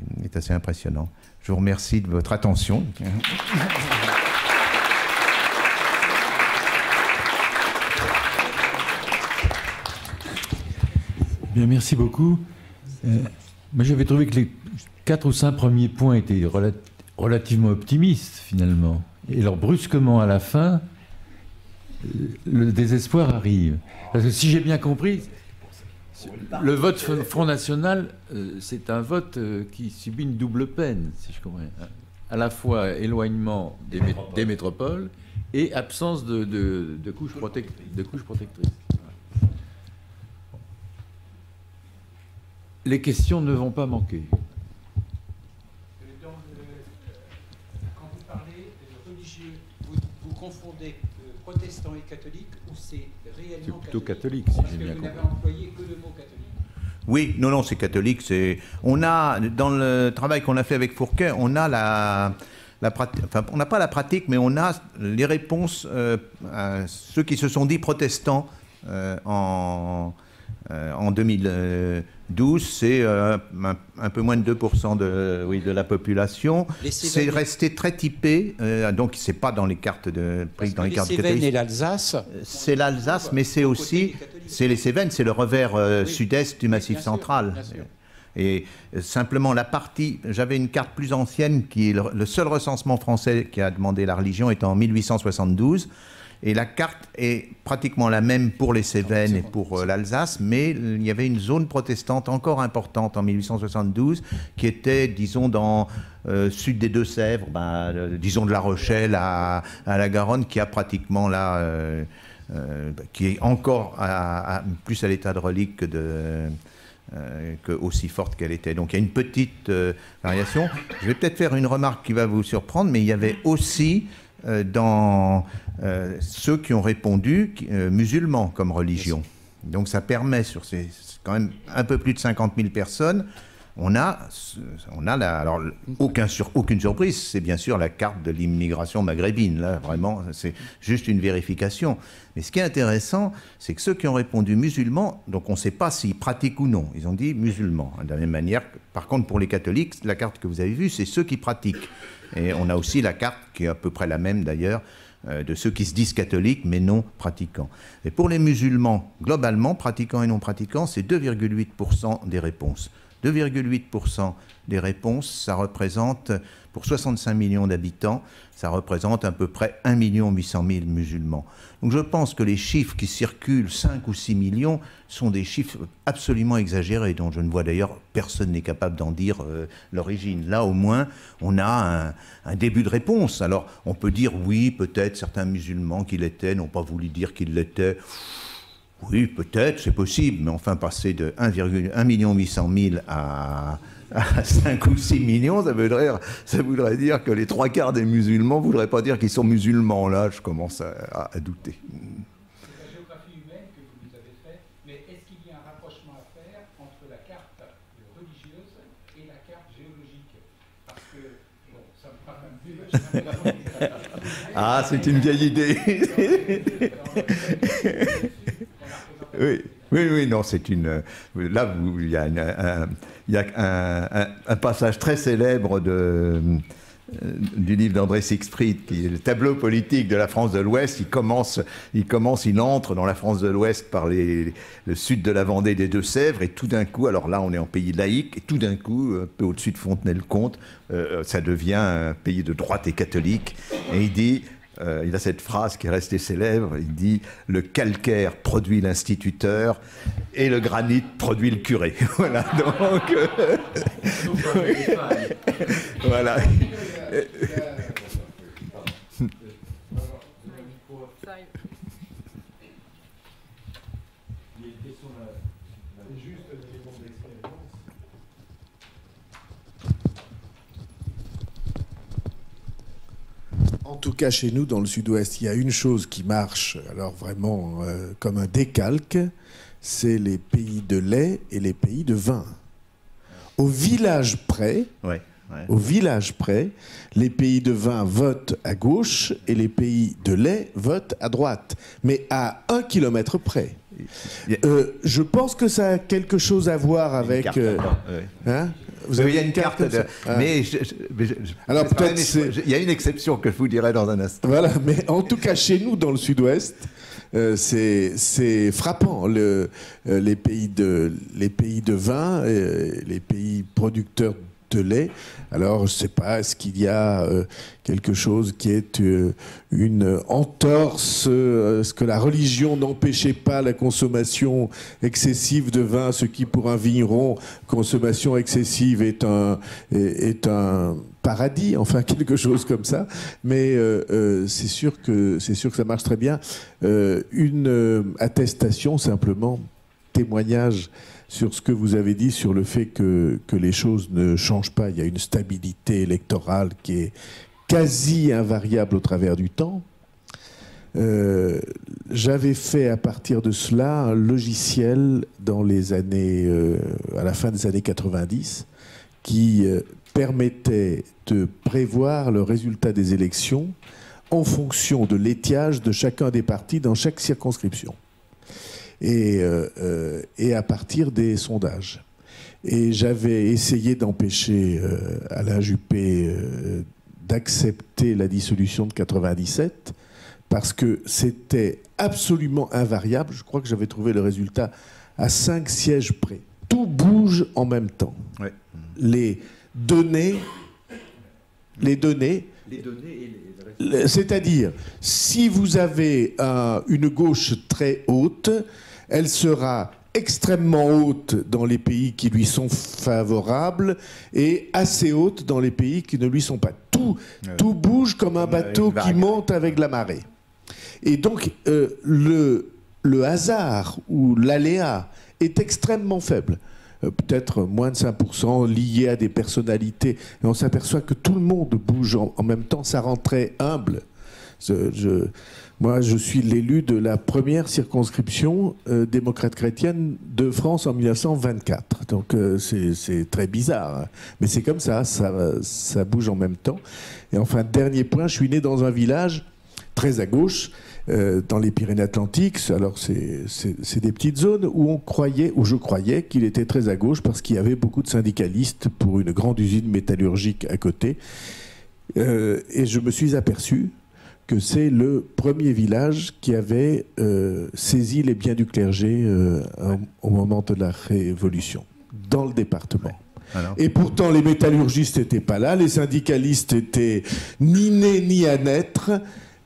impressionnant. Je vous remercie de votre attention. Bien, merci beaucoup. Moi, j'avais trouvé que les 4 ou 5 premiers points étaient relativement optimistes, finalement. Et alors, brusquement, à la fin, le désespoir arrive. Parce que si j'ai bien compris, le vote Front National, c'est un vote qui subit une double peine, si je comprends bien. À la fois éloignement des métropoles et absence de couches protectrices. Les questions ne vont pas manquer. Quand vous parlez de religieux, vous confondez protestants et catholiques, ou c'est réellement C'est plutôt catholique, si j'ai bien compris. Parce que vous n'avez employé que le mot catholique. Oui, non, c'est catholique. On a, dans le travail qu'on a fait avec Fourquet, on a on n'a pas la pratique, mais on a les réponses à ceux qui se sont dit protestants en 2012, c'est un peu moins de 2% de la population. C'est resté très typé, donc c'est pas dans les cartes prises dans les cartes catholiques. Les Cévennes et l'Alsace. C'est l'Alsace, mais c'est aussi les Cévennes, c'est le revers sud-est du Massif central. Et simplement la partie, j'avais une carte plus ancienne qui est le seul recensement français qui a demandé la religion est en 1872. Et la carte est pratiquement la même pour les Cévennes et pour l'Alsace, mais il y avait une zone protestante encore importante en 1872 qui était, disons, dans sud des Deux-Sèvres, disons de La Rochelle à la Garonne, qui a pratiquement là, qui est encore plus à l'état de relique que aussi forte qu'elle était. Donc il y a une petite variation. Je vais peut-être faire une remarque qui va vous surprendre, mais il y avait aussi dans ceux qui ont répondu musulmans comme religion. Donc ça permet, sur quand même un peu plus de 50 000 personnes, on a alors aucune surprise, c'est bien sûr la carte de l'immigration maghrébine. Là, vraiment, c'est juste une vérification. Mais ce qui est intéressant, c'est que ceux qui ont répondu musulmans, donc on ne sait pas s'ils pratiquent ou non. Ils ont dit musulmans. De la même manière, par contre, pour les catholiques, la carte que vous avez vue, c'est ceux qui pratiquent. Et on a aussi la carte, qui est à peu près la même d'ailleurs, de ceux qui se disent catholiques mais non pratiquants. Et pour les musulmans, globalement, pratiquants et non pratiquants, c'est 2,8% des réponses. 2,8% des réponses, ça représente, pour 65 millions d'habitants, ça représente à peu près 1 800 000 musulmans. Donc je pense que les chiffres qui circulent, 5 ou 6 millions, sont des chiffres absolument exagérés, dont je ne vois d'ailleurs, personne n'est capable d'en dire l'origine. Là, au moins, on a un début de réponse. Alors, on peut dire, oui, peut-être certains musulmans qui l'étaient n'ont pas voulu dire qu'ils l'étaient. Oui, peut-être, c'est possible, mais enfin, passer de 1 800 000 à 5 ou 6 millions, ça voudrait dire que les 3/4 des musulmans ne voudraient pas dire qu'ils sont musulmans. Là, je commence à douter. C'est la géographie humaine que vous nous avez fait, mais est-ce qu'il y a un rapprochement à faire entre la carte religieuse et la carte géologique? Parce que, bon, ça me paraît un peu... Ah, c'est une vieille idée. Oui, non, c'est une... Là, il y a un passage très célèbre du livre d'André Siegfried, qui est le tableau politique de la France de l'Ouest. Il entre dans la France de l'Ouest par le sud de la Vendée, des Deux-Sèvres, et tout d'un coup, alors là on est en pays laïque, et tout d'un coup, un peu au-dessus de Fontenay-le-Comte, ça devient un pays de droite et catholique, et il dit... il a cette phrase qui est restée célèbre, il dit « Le calcaire produit l'instituteur et le granit produit le curé ». Voilà, donc... voilà. En tout cas, chez nous, dans le Sud-Ouest, il y a une chose qui marche, alors vraiment comme un décalque, c'est les pays de lait et les pays de vin. Au village près, au village près, les pays de vin votent à gauche et les pays de lait votent à droite, mais à 1 kilomètre près. Je pense que ça a quelque chose à voir avec... hein, vous avez une carte, mais alors peut-être il y a une exception que je vous dirai dans un instant. Voilà, mais en tout cas chez nous dans le Sud-Ouest, c'est frappant les pays de vin, les pays producteurs de lait. Alors, je ne sais pas, est-ce qu'il y a quelque chose qui est une entorse, est-ce que la religion n'empêchait pas la consommation excessive de vin, ce qui pour un vigneron, consommation excessive est un paradis, enfin quelque chose comme ça. Mais c'est sûr que ça marche très bien. Une attestation simplement, témoignage sur ce que vous avez dit, sur le fait que les choses ne changent pas. Il y a une stabilité électorale qui est quasi invariable au travers du temps. J'avais fait à partir de cela un logiciel dans les années, à la fin des années 90 qui permettait de prévoir le résultat des élections en fonction de l'étiage de chacun des partis dans chaque circonscription. Et à partir des sondages. Et j'avais essayé d'empêcher Alain Juppé d'accepter la dissolution de 97 parce que c'était absolument invariable. Je crois que j'avais trouvé le résultat à 5 sièges près. Tout bouge en même temps. Ouais. Les données c'est-à-dire, si vous avez une gauche très haute, elle sera extrêmement haute dans les pays qui lui sont favorables et assez haute dans les pays qui ne lui sont pas. Tout bouge comme un bateau qui monte avec la marée. Et donc, le hasard ou l'aléa est extrêmement faible. Peut-être moins de 5% lié à des personnalités. Et on s'aperçoit que tout le monde bouge en même temps. Ça rend très humble. Moi, je suis l'élu de la première circonscription démocrate chrétienne de France en 1924. Donc c'est très bizarre. Hein. Mais c'est comme ça bouge en même temps. Et enfin, dernier point, je suis né dans un village très à gauche, dans les Pyrénées-Atlantiques. Alors c'est des petites zones où je croyais qu'il était très à gauche parce qu'il y avait beaucoup de syndicalistes pour une grande usine métallurgique à côté. Et je me suis aperçu que c'est le premier village qui avait saisi les biens du clergé au moment de la Révolution, dans le département. Alors. Et pourtant, les métallurgistes n'étaient pas là, les syndicalistes étaient ni nés ni à naître,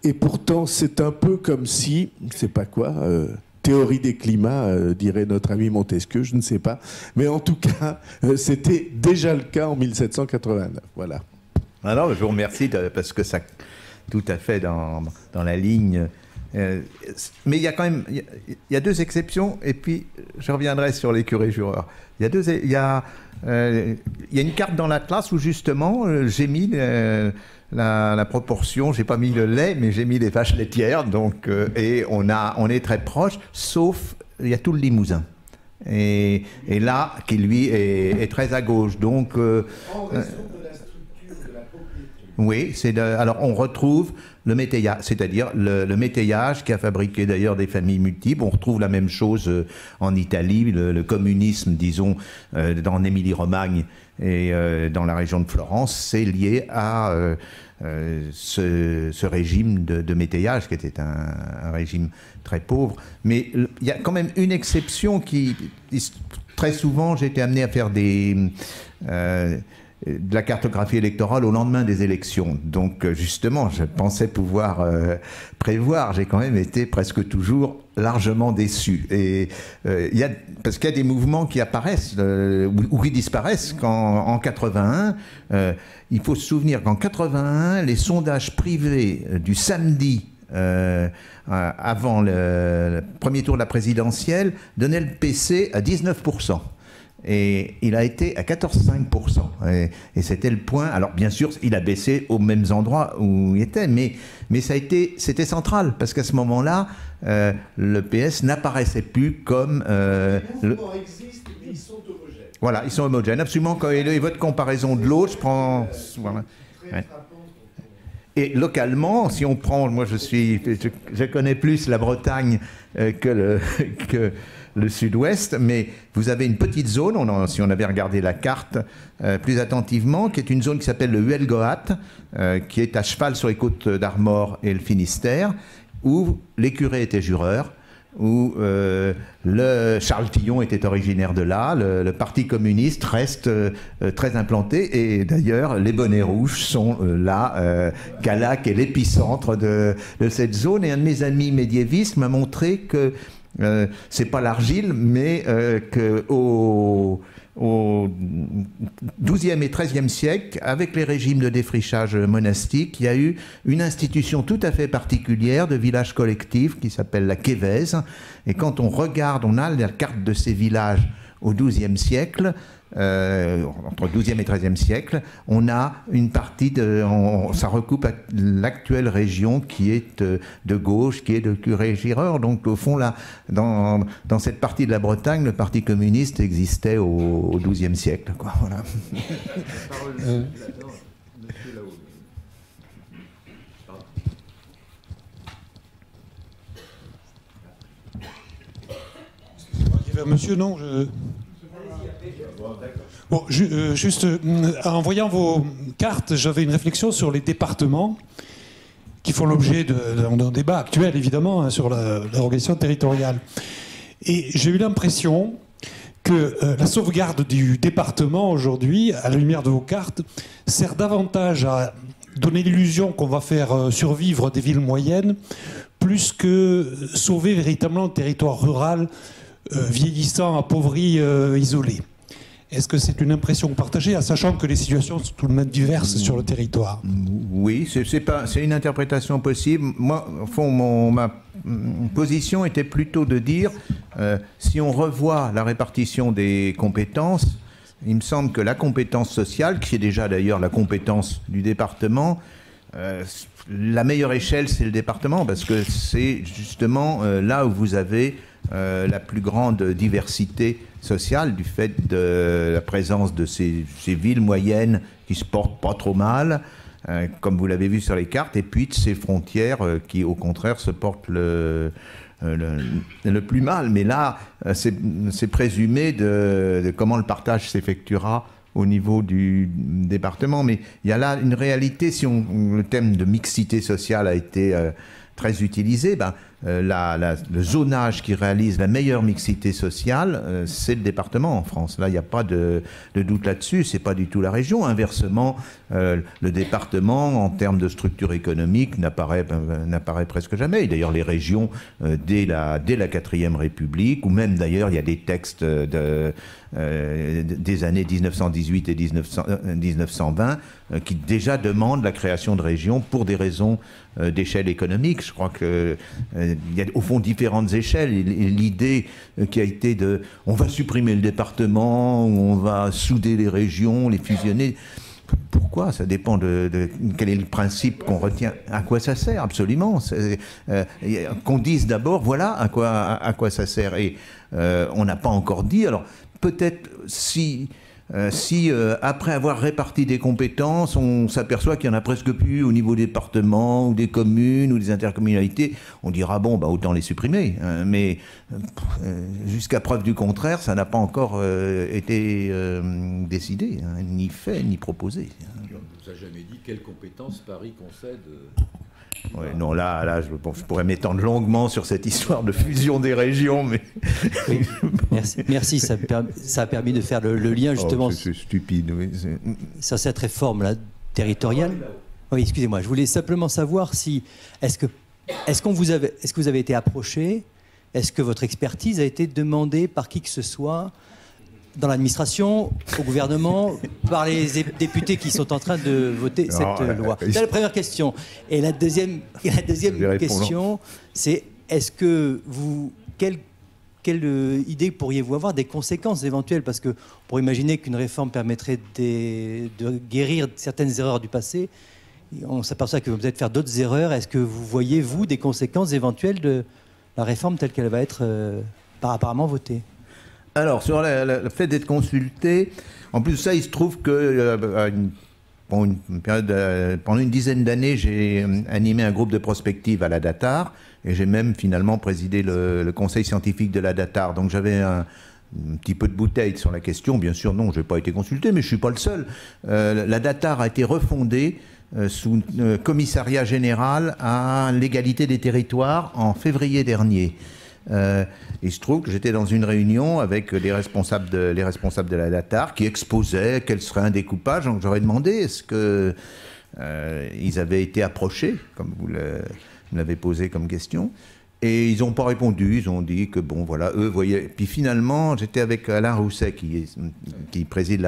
et pourtant, c'est un peu comme si, je ne sais pas quoi, théorie des climats, dirait notre ami Montesquieu, je ne sais pas, mais en tout cas, c'était déjà le cas en 1789. Voilà. Alors, je vous remercie parce que ça... tout à fait dans la ligne. Mais il y a quand même il y a deux exceptions, et puis je reviendrai sur les curés jureurs. Il y a une carte dans l'Atlas où justement j'ai mis la proportion, j'ai pas mis le lait, mais j'ai mis les vaches laitières, donc, et on est très proche, sauf il y a tout le Limousin. Et là, qui lui est très à gauche. Donc, en raison de la structure de la propriété. Oui, alors on retrouve le métayage, c'est-à-dire le métayage qui a fabriqué d'ailleurs des familles multiples. On retrouve la même chose en Italie, le communisme, disons, en Émilie-Romagne et dans la région de Florence, c'est lié à ce régime de métayage qui était un régime très pauvre. Mais il y a quand même une exception qui... Très souvent, j'ai été amené à faire de la cartographie électorale au lendemain des élections. Donc, justement, je pensais pouvoir prévoir. J'ai quand même été presque toujours largement déçu. Et parce qu'il y a des mouvements qui apparaissent ou qui disparaissent. En 81, il faut se souvenir qu'en 81, les sondages privés du samedi avant le premier tour de la présidentielle donnaient le PC à 19%. Et il a été à 14,5%. Et c'était le point. Alors, bien sûr, il a baissé aux mêmes endroits où il était, mais c'était central, parce qu'à ce moment-là, le PS n'apparaissait plus comme... Les mouvements existent, mais ils sont homogènes. Voilà, ils sont homogènes. Absolument, quand et votre comparaison de l'autre, je prends... Voilà. Ouais. Et localement, si on prend... Moi, je connais plus la Bretagne que le sud-ouest, mais vous avez une petite zone, si on avait regardé la carte plus attentivement, qui est une zone qui s'appelle le Huelgoat, qui est à cheval sur les côtes d'Armor et le Finistère, où les curés étaient jureurs, où Charles Tillon était originaire de là, le Parti communiste reste très implanté, et d'ailleurs les bonnets rouges sont là, Calac est l'épicentre de cette zone, et un de mes amis médiévistes m'a montré que c'est pas l'argile, mais qu'au XIIe et XIIIe siècle, avec les régimes de défrichage monastique, il y a eu une institution tout à fait particulière de village collectif qui s'appelle la Kévèse. Et quand on regarde, on a la carte de ces villages au XIIe siècle, entre le XIIe et XIIIe siècle, on a une partie ça recoupe l'actuelle région qui est de gauche, qui est de curé-gireur. Donc au fond, là, dans cette partie de la Bretagne, le Parti communiste existait au XIIe siècle, quoi. Voilà. Monsieur, non, Bon, juste, en voyant vos cartes, j'avais une réflexion sur les départements qui font l'objet d'un débat actuel, évidemment, hein, sur l'organisation territoriale. Et j'ai eu l'impression que la sauvegarde du département, aujourd'hui, à la lumière de vos cartes, sert davantage à donner l'illusion qu'on va faire survivre des villes moyennes, plus que sauver véritablement le territoire rural vieillissant, appauvri, isolé. Est-ce que c'est une impression partagée, sachant que les situations sont tout de même diverses sur le territoire? Oui, c'est une interprétation possible. Moi, au fond, ma position était plutôt de dire, si on revoit la répartition des compétences, il me semble que la compétence sociale, qui est déjà d'ailleurs la compétence du département, la meilleure échelle, c'est le département, parce que c'est justement là où vous avez la plus grande diversité sociale du fait de la présence de ces villes moyennes qui se portent pas trop mal, comme vous l'avez vu sur les cartes, et puis de ces frontières qui, au contraire, se portent le plus mal. Mais là, c'est présumé de comment le partage s'effectuera au niveau du département. Mais il y a là une réalité, le thème de mixité sociale a été très utilisé, le zonage qui réalise la meilleure mixité sociale, c'est le département en France. Là, il n'y a pas de doute là-dessus, c'est pas du tout la région. Inversement, le département, en termes de structure économique, n'apparaît presque jamais. Et d'ailleurs, les régions, dès la 4e République, ou même d'ailleurs, il y a des textes des années 1918 et 1920 qui déjà demandent la création de régions pour des raisons d'échelle économique. Je crois qu'il y a au fond différentes échelles. Et l'idée qui a été on va supprimer le département, ou on va souder les régions, les fusionner. Pourquoi? Ça dépend quel est le principe qu'on retient. À quoi ça sert? Absolument. Qu'on dise d'abord, voilà à quoi ça sert. Et on n'a pas encore dit. Alors peut-être si si après avoir réparti des compétences, on s'aperçoit qu'il n'y en a presque plus au niveau des départements ou des communes ou des intercommunalités, on dira bon, bah, autant les supprimer. Mais jusqu'à preuve du contraire, ça n'a pas encore été décidé, hein, ni fait, ni proposé. On ne nous a jamais dit quelles compétences Paris concède. Ouais, non, là je pourrais m'étendre longuement sur cette histoire de fusion des régions, mais... Oui. Merci, ça a permis de faire le lien justement c'est stupide, oui, sur cette réforme là, territoriale. Oui, excusez-moi, je voulais simplement savoir si est-ce que vous avez été approché, est-ce que votre expertise a été demandée par qui que ce soit dans l'administration, au gouvernement, par les députés qui sont en train de voter cette loi. C'est la première question. Et la deuxième question, c'est est-ce que quelle idée pourriez-vous avoir des conséquences éventuelles? Parce qu'on pourrait imaginer qu'une réforme permettrait de guérir certaines erreurs du passé. On s'aperçoit que vous allez faire d'autres erreurs. Est-ce que vous voyez, vous, des conséquences éventuelles de la réforme telle qu'elle va être apparemment votée? Alors, sur le fait d'être consulté, en plus de ça, il se trouve que pendant une dizaine d'années, j'ai animé un groupe de prospective à la DATAR, et j'ai même finalement présidé le conseil scientifique de la DATAR. Donc j'avais un petit peu de bouteille sur la question. Bien sûr, non, je n'ai pas été consulté, mais je ne suis pas le seul. La DATAR a été refondée sous commissariat général à l'égalité des territoires en février dernier. Il se trouve que j'étais dans une réunion avec les responsables de la DATAR qui exposaient quel serait un découpage. Donc j'aurais demandé est-ce que ils avaient été approchés, comme vous l'avez posé comme question. Et ils n'ont pas répondu, ils ont dit que bon voilà, eux voyaient. Puis finalement, j'étais avec Alain Rousset qui préside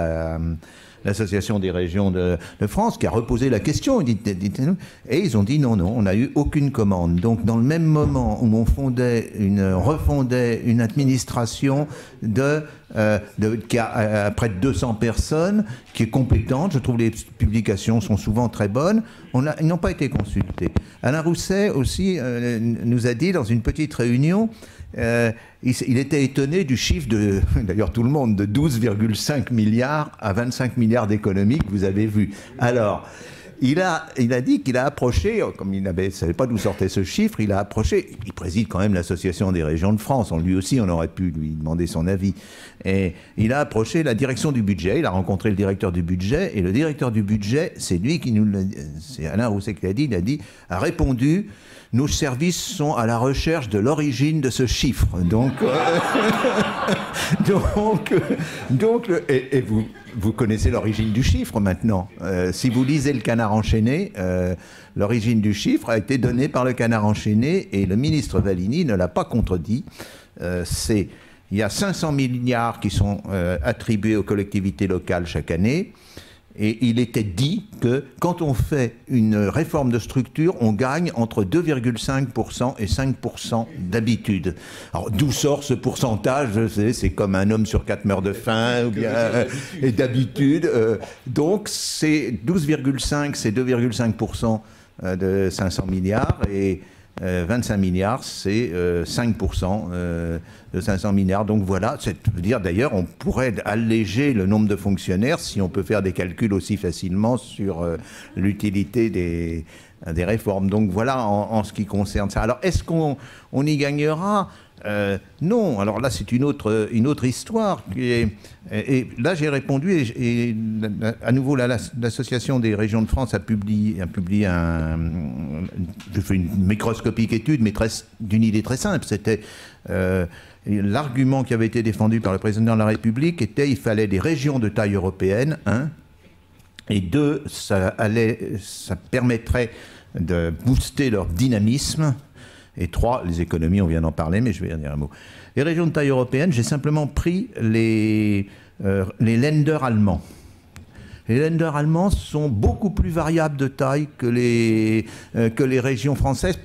l'Association des régions de France, qui a reposé la question, et ils ont dit non, on n'a eu aucune commande. Donc dans le même moment où on refondait une administration qui a près de 200 personnes, qui est compétente, je trouve les publications sont souvent très bonnes, ils n'ont pas été consultés. Alain Rousset aussi nous a dit dans une petite réunion, il était étonné du chiffre d'ailleurs tout le monde, de 12,5 milliards à 25 milliards d'économies que vous avez vu. Alors, il a dit qu'il a approché, comme il ne savait pas d'où sortait ce chiffre, il préside quand même l'Association des régions de France, lui aussi on aurait pu lui demander son avis. Et il a approché la direction du budget, il a rencontré le directeur du budget, et le directeur du budget, c'est lui qui c'est Alain Rousset qui a répondu: nos services sont à la recherche de l'origine de ce chiffre. Donc, et vous connaissez l'origine du chiffre maintenant. Si vous lisez le Canard enchaîné, l'origine du chiffre a été donnée par le Canard enchaîné et le ministre Valigny ne l'a pas contredit. Il y a 500 milliards qui sont attribués aux collectivités locales chaque année. Et il était dit que quand on fait une réforme de structure, on gagne entre 2,5% et 5% d'habitude. Alors d'où sort ce pourcentage? C'est comme un homme sur 4 meurt de faim, ou bien, et d'habitude. Donc c'est 12,5, c'est 2,5% de 500 milliards, et 25 milliards, c'est 5% de 500 milliards. Donc voilà, dire d'ailleurs, on pourrait alléger le nombre de fonctionnaires si on peut faire des calculs aussi facilement sur l'utilité des réformes. Donc voilà en ce qui concerne ça. Alors est-ce qu'on y gagnera? Non. Alors là, c'est une autre histoire. Et là, j'ai répondu, et à nouveau, l'Association des régions de France a publié je fais une microscopique étude, mais d'une idée très simple. C'était l'argument qui avait été défendu par le président de la République était qu'il fallait des régions de taille européenne, et deux, ça permettrait de booster leur dynamisme. Et 3, les économies, on vient d'en parler, mais je vais en dire un mot. Les régions de taille européenne, j'ai simplement pris les lenders allemands. Les lenders allemands sont beaucoup plus variables de taille que les régions françaises.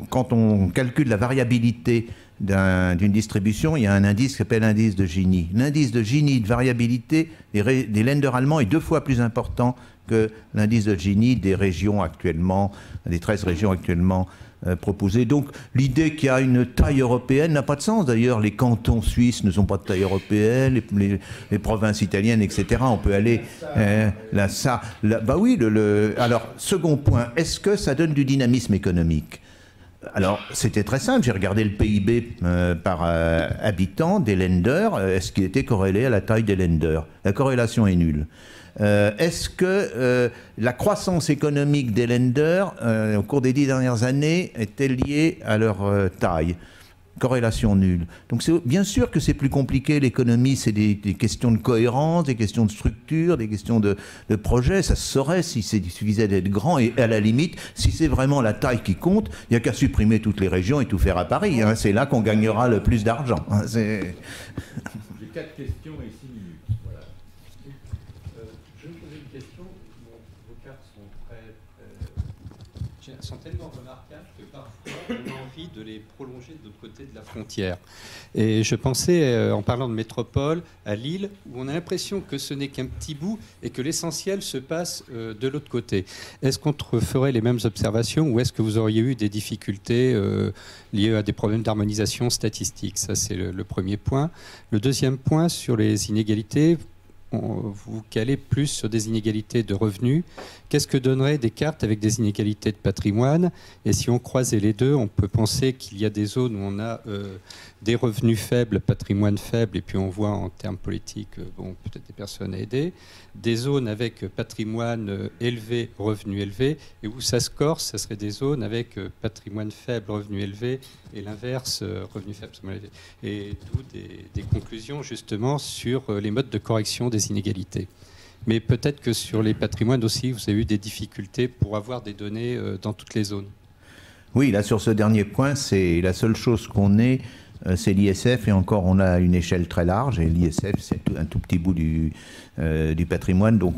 Quand on calcule la variabilité d'une distribution, il y a un indice qui s'appelle l'indice de Gini. L'indice de Gini de variabilité des lenders allemands est 2 fois plus important que l'indice de Gini des régions actuellement, des 13 régions actuellement proposé. Donc l'idée qu'il y a une taille européenne n'a pas de sens. D'ailleurs, les cantons suisses ne sont pas de taille européenne, les provinces italiennes, etc. On peut aller là, ça. Là, bah oui. Alors, second point, est-ce que ça donne du dynamisme économique? Alors, c'était très simple. J'ai regardé le PIB par habitant des lenders. Est-ce qu'il était corrélé à la taille des lenders? La corrélation est nulle. Est-ce que la croissance économique des lenders au cours des 10 dernières années était liée à leur taille? Corrélation nulle. Donc bien sûr que c'est plus compliqué, l'économie, c'est des questions de cohérence, des questions de structure, des questions de projet. Ça se saurait si il suffisait d'être grand, et à la limite, si c'est vraiment la taille qui compte, il n'y a qu'à supprimer toutes les régions et tout faire à Paris. Hein. C'est là qu'on gagnera le plus d'argent. Hein. J'ai 4 questions et 6 minutes. Voilà. Je vais poser une question. Vos cartes sont tellement remarquables que parfois on a envie de les prolonger de l'autre côté de la frontière. Et je pensais, en parlant de métropole, à Lille, où on a l'impression que ce n'est qu'un petit bout et que l'essentiel se passe de l'autre côté. Est-ce qu'on ferait les mêmes observations, ou est-ce que vous auriez eu des difficultés liées à des problèmes d'harmonisation statistique? Ça, c'est le premier point. Le deuxième point, sur les inégalités, vous calez plus sur des inégalités de revenus. Qu'est-ce que donneraient des cartes avec des inégalités de patrimoine? Et si on croisait les deux, on peut penser qu'il y a des zones où on a des revenus faibles, patrimoine faible, et puis on voit en termes politiques, bon, peut-être des personnes à aider, des zones avec patrimoine élevé, revenus élevés, et où ça se corse, ça serait des zones avec patrimoine faible, revenus élevés, et l'inverse, revenus faibles, patrimoine élevé. Et d'où des conclusions justement sur les modes de correction des inégalités. Mais peut-être que sur les patrimoines aussi, vous avez eu des difficultés pour avoir des données dans toutes les zones. Oui, là, sur ce dernier point, c'est la seule chose qu'on ait, c'est l'ISF, et encore, on a une échelle très large, et l'ISF, c'est un tout petit bout du patrimoine. Donc,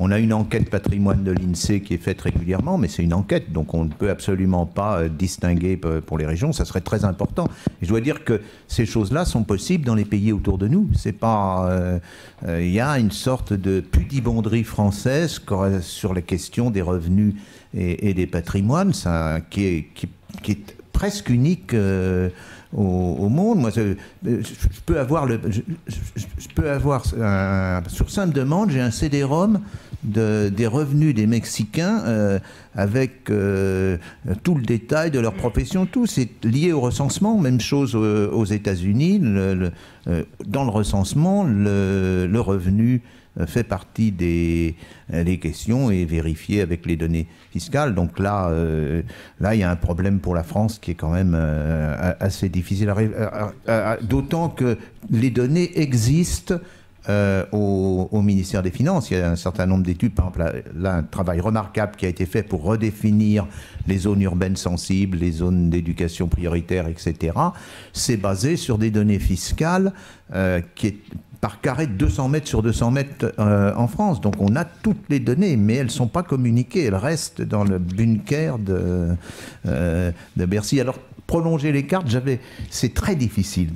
on a une enquête patrimoine de l'INSEE qui est faite régulièrement, mais c'est une enquête, donc on ne peut absolument pas distinguer pour les régions. Ça serait très important. Et je dois dire que ces choses-là sont possibles dans les pays autour de nous. C'est pas, il y a une sorte de pudibonderie française sur les questions des revenus et des patrimoines, ça, qui est presque unique au monde. Moi, je peux avoir sur simple demande, j'ai un CD-ROM des revenus des Mexicains avec tout le détail de leur profession, tout. C'est lié au recensement. Même chose aux États-Unis. Dans le recensement, le revenu fait partie des questions et vérifié avec les données fiscales. Donc là, il y a un problème pour la France qui est quand même assez difficile à régler. D'autant que les données existent au ministère des Finances. Il y a un certain nombre d'études, par exemple, là, un travail remarquable qui a été fait pour redéfinir les zones urbaines sensibles, les zones d'éducation prioritaire, etc. C'est basé sur des données fiscales qui est par carré de 200 mètres sur 200 mètres en France. Donc on a toutes les données, mais elles ne sont pas communiquées. Elles restent dans le bunker de Bercy. Alors, prolonger les cartes, c'est très difficile.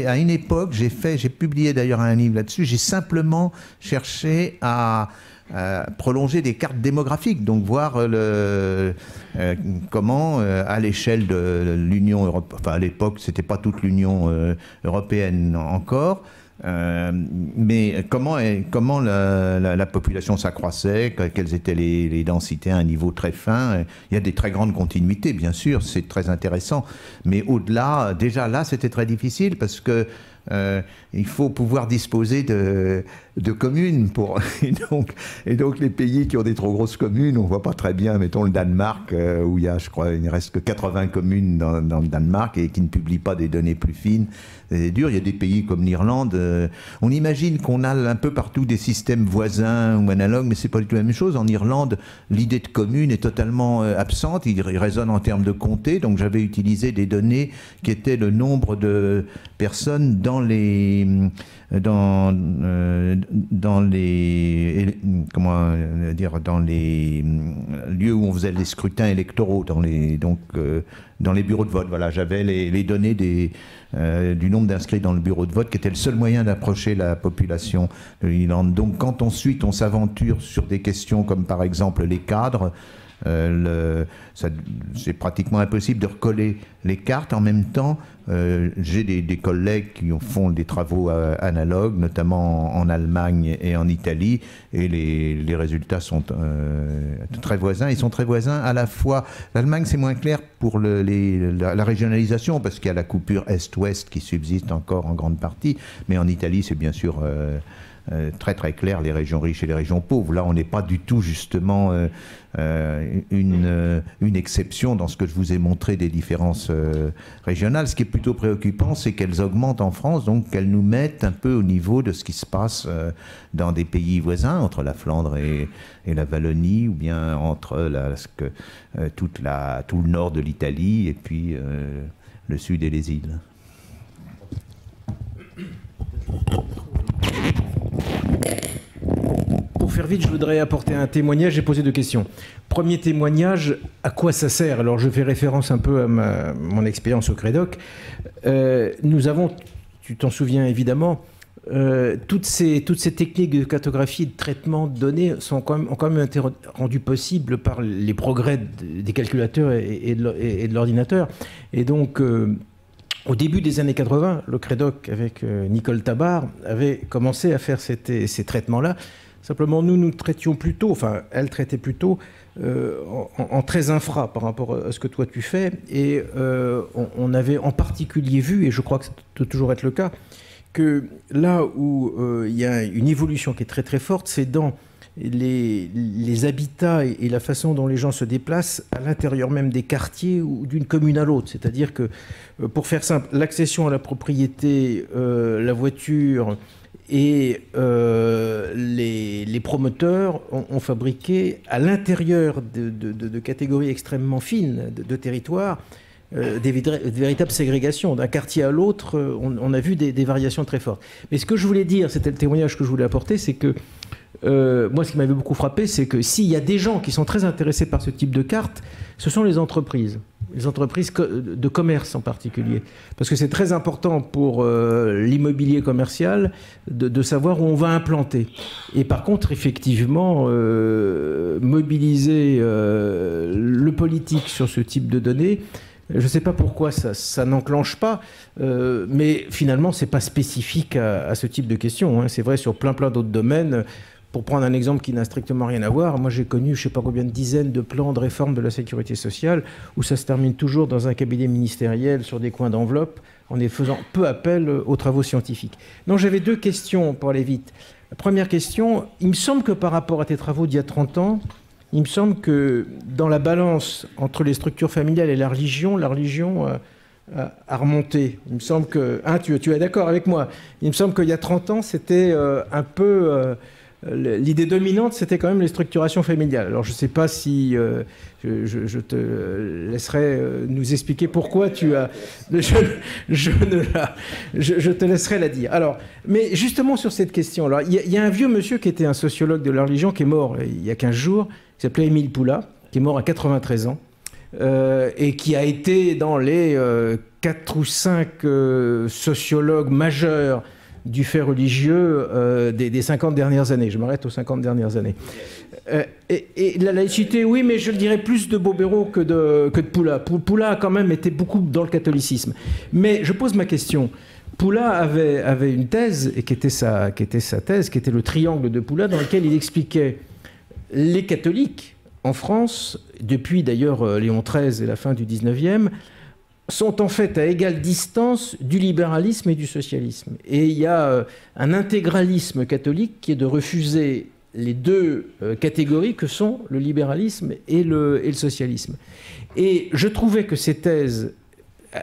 À une époque, j'ai publié d'ailleurs un livre là-dessus, j'ai simplement cherché à prolonger des cartes démographiques, donc voir comment, à l'échelle de l'Union européenne, enfin à l'époque, c'était pas toute l'Union européenne encore, mais comment la population s'accroissait, quelles étaient les densités à un niveau très fin. Il y a des très grandes continuités, bien sûr, c'est très intéressant, mais au-delà, déjà là, c'était très difficile parce que il faut pouvoir disposer de communes et donc les pays qui ont des trop grosses communes, on voit pas très bien, mettons le Danemark, où il y a, je crois, il ne reste que 80 communes dans le Danemark et qui ne publient pas des données plus fines. C'est dur. Il y a des pays comme l'Irlande. On imagine qu'on a un peu partout des systèmes voisins ou analogues, mais c'est pas du tout la même chose. En Irlande, l'idée de commune est totalement absente. Il résonne en termes de comté. Donc j'avais utilisé des données qui étaient le nombre de personnes dans les lieux où on faisait les scrutins électoraux, dans les bureaux de vote. Voilà, j'avais les données du nombre d'inscrits dans le bureau de vote, qui était le seul moyen d'approcher la population de l'Irlande. Donc quand ensuite on s'aventure sur des questions comme par exemple les cadres, C'est pratiquement impossible de recoller les cartes. En même temps, j'ai des collègues qui font des travaux analogues, notamment en Allemagne et en Italie, et les résultats sont très voisins. Ils sont très voisins à la fois. L'Allemagne, c'est moins clair pour la régionalisation, parce qu'il y a la coupure Est-Ouest qui subsiste encore en grande partie, mais en Italie, c'est bien sûr très très clair, les régions riches et les régions pauvres. Là, on n'est pas du tout justement une exception dans ce que je vous ai montré des différences régionales. Ce qui est plutôt préoccupant, c'est qu'elles augmentent en France, donc qu'elles nous mettent un peu au niveau de ce qui se passe dans des pays voisins, entre la Flandre et la Wallonie, ou bien entre tout le nord de l'Italie et puis le sud et les îles. Pour faire vite, je voudrais apporter un témoignage et poser 2 questions. Premier témoignage, à quoi ça sert? Alors je fais référence un peu à mon expérience au Crédoc. Nous avons, tu t'en souviens évidemment, toutes ces techniques de cartographie et de traitement de données ont quand même été rendues possibles par les progrès des calculateurs et de l'ordinateur. Et donc, au début des années 80, le Crédoc, avec Nicole Tabar, avait commencé à faire ces traitements-là. Simplement, nous traitions plutôt, enfin, elle traitait plutôt en très infra par rapport à ce que toi tu fais. Et on avait en particulier vu, et je crois que ça doit toujours être le cas, que là où il y a une évolution qui est très très forte, c'est dans les habitats et la façon dont les gens se déplacent à l'intérieur même des quartiers ou d'une commune à l'autre. C'est-à-dire que, pour faire simple, l'accession à la propriété, la voiture et les promoteurs ont fabriqué à l'intérieur de catégories extrêmement fines de territoires des véritables ségrégations. D'un quartier à l'autre, on a vu des variations très fortes. Mais ce que je voulais dire, c'était le témoignage que je voulais apporter, c'est que moi, ce qui m'avait beaucoup frappé, c'est que s'il y a des gens qui sont très intéressés par ce type de carte, ce sont les entreprises de commerce en particulier. Parce que c'est très important pour l'immobilier commercial de savoir où on va implanter. Et par contre, effectivement, mobiliser le politique sur ce type de données, je ne sais pas pourquoi ça n'enclenche pas, mais finalement, ce n'est pas spécifique à ce type de questions, hein. C'est vrai sur plein d'autres domaines. Pour prendre un exemple qui n'a strictement rien à voir, moi j'ai connu je ne sais pas combien de dizaines de plans de réforme de la sécurité sociale où ça se termine toujours dans un cabinet ministériel sur des coins d'enveloppe en y faisant peu appel aux travaux scientifiques. Non, j'avais 2 questions pour aller vite. La première question, il me semble que par rapport à tes travaux d'il y a 30 ans, il me semble que dans la balance entre les structures familiales et la religion a remonté. Il me semble que... tu es d'accord avec moi? Il me semble qu'il y a 30 ans, c'était un peu... l'idée dominante, c'était quand même les structurations familiales. Alors, je ne sais pas si je te laisserai nous expliquer pourquoi tu as... Je te laisserai la dire. Alors, mais justement sur cette question, alors, il y a un vieux monsieur qui était un sociologue de la religion qui est mort il y a 15 jours, qui s'appelait Émile Poula, qui est mort à 93 ans, et qui a été dans les 4 ou 5 sociologues majeurs du fait religieux des 50 dernières années. Je m'arrête aux 50 dernières années. Et la laïcité, oui, mais je le dirais plus de Bobéro que de Poula. Poula a quand même été beaucoup dans le catholicisme. Mais je pose ma question. Poula avait une thèse, et qui était sa thèse, qui était le triangle de Poula, dans lequel il expliquait les catholiques en France, depuis d'ailleurs Léon XIII et la fin du XIXe, sont en fait à égale distance du libéralisme et du socialisme. Et il y a un intégralisme catholique qui est de refuser les 2 catégories que sont le libéralisme et le socialisme. Et je trouvais que ces thèses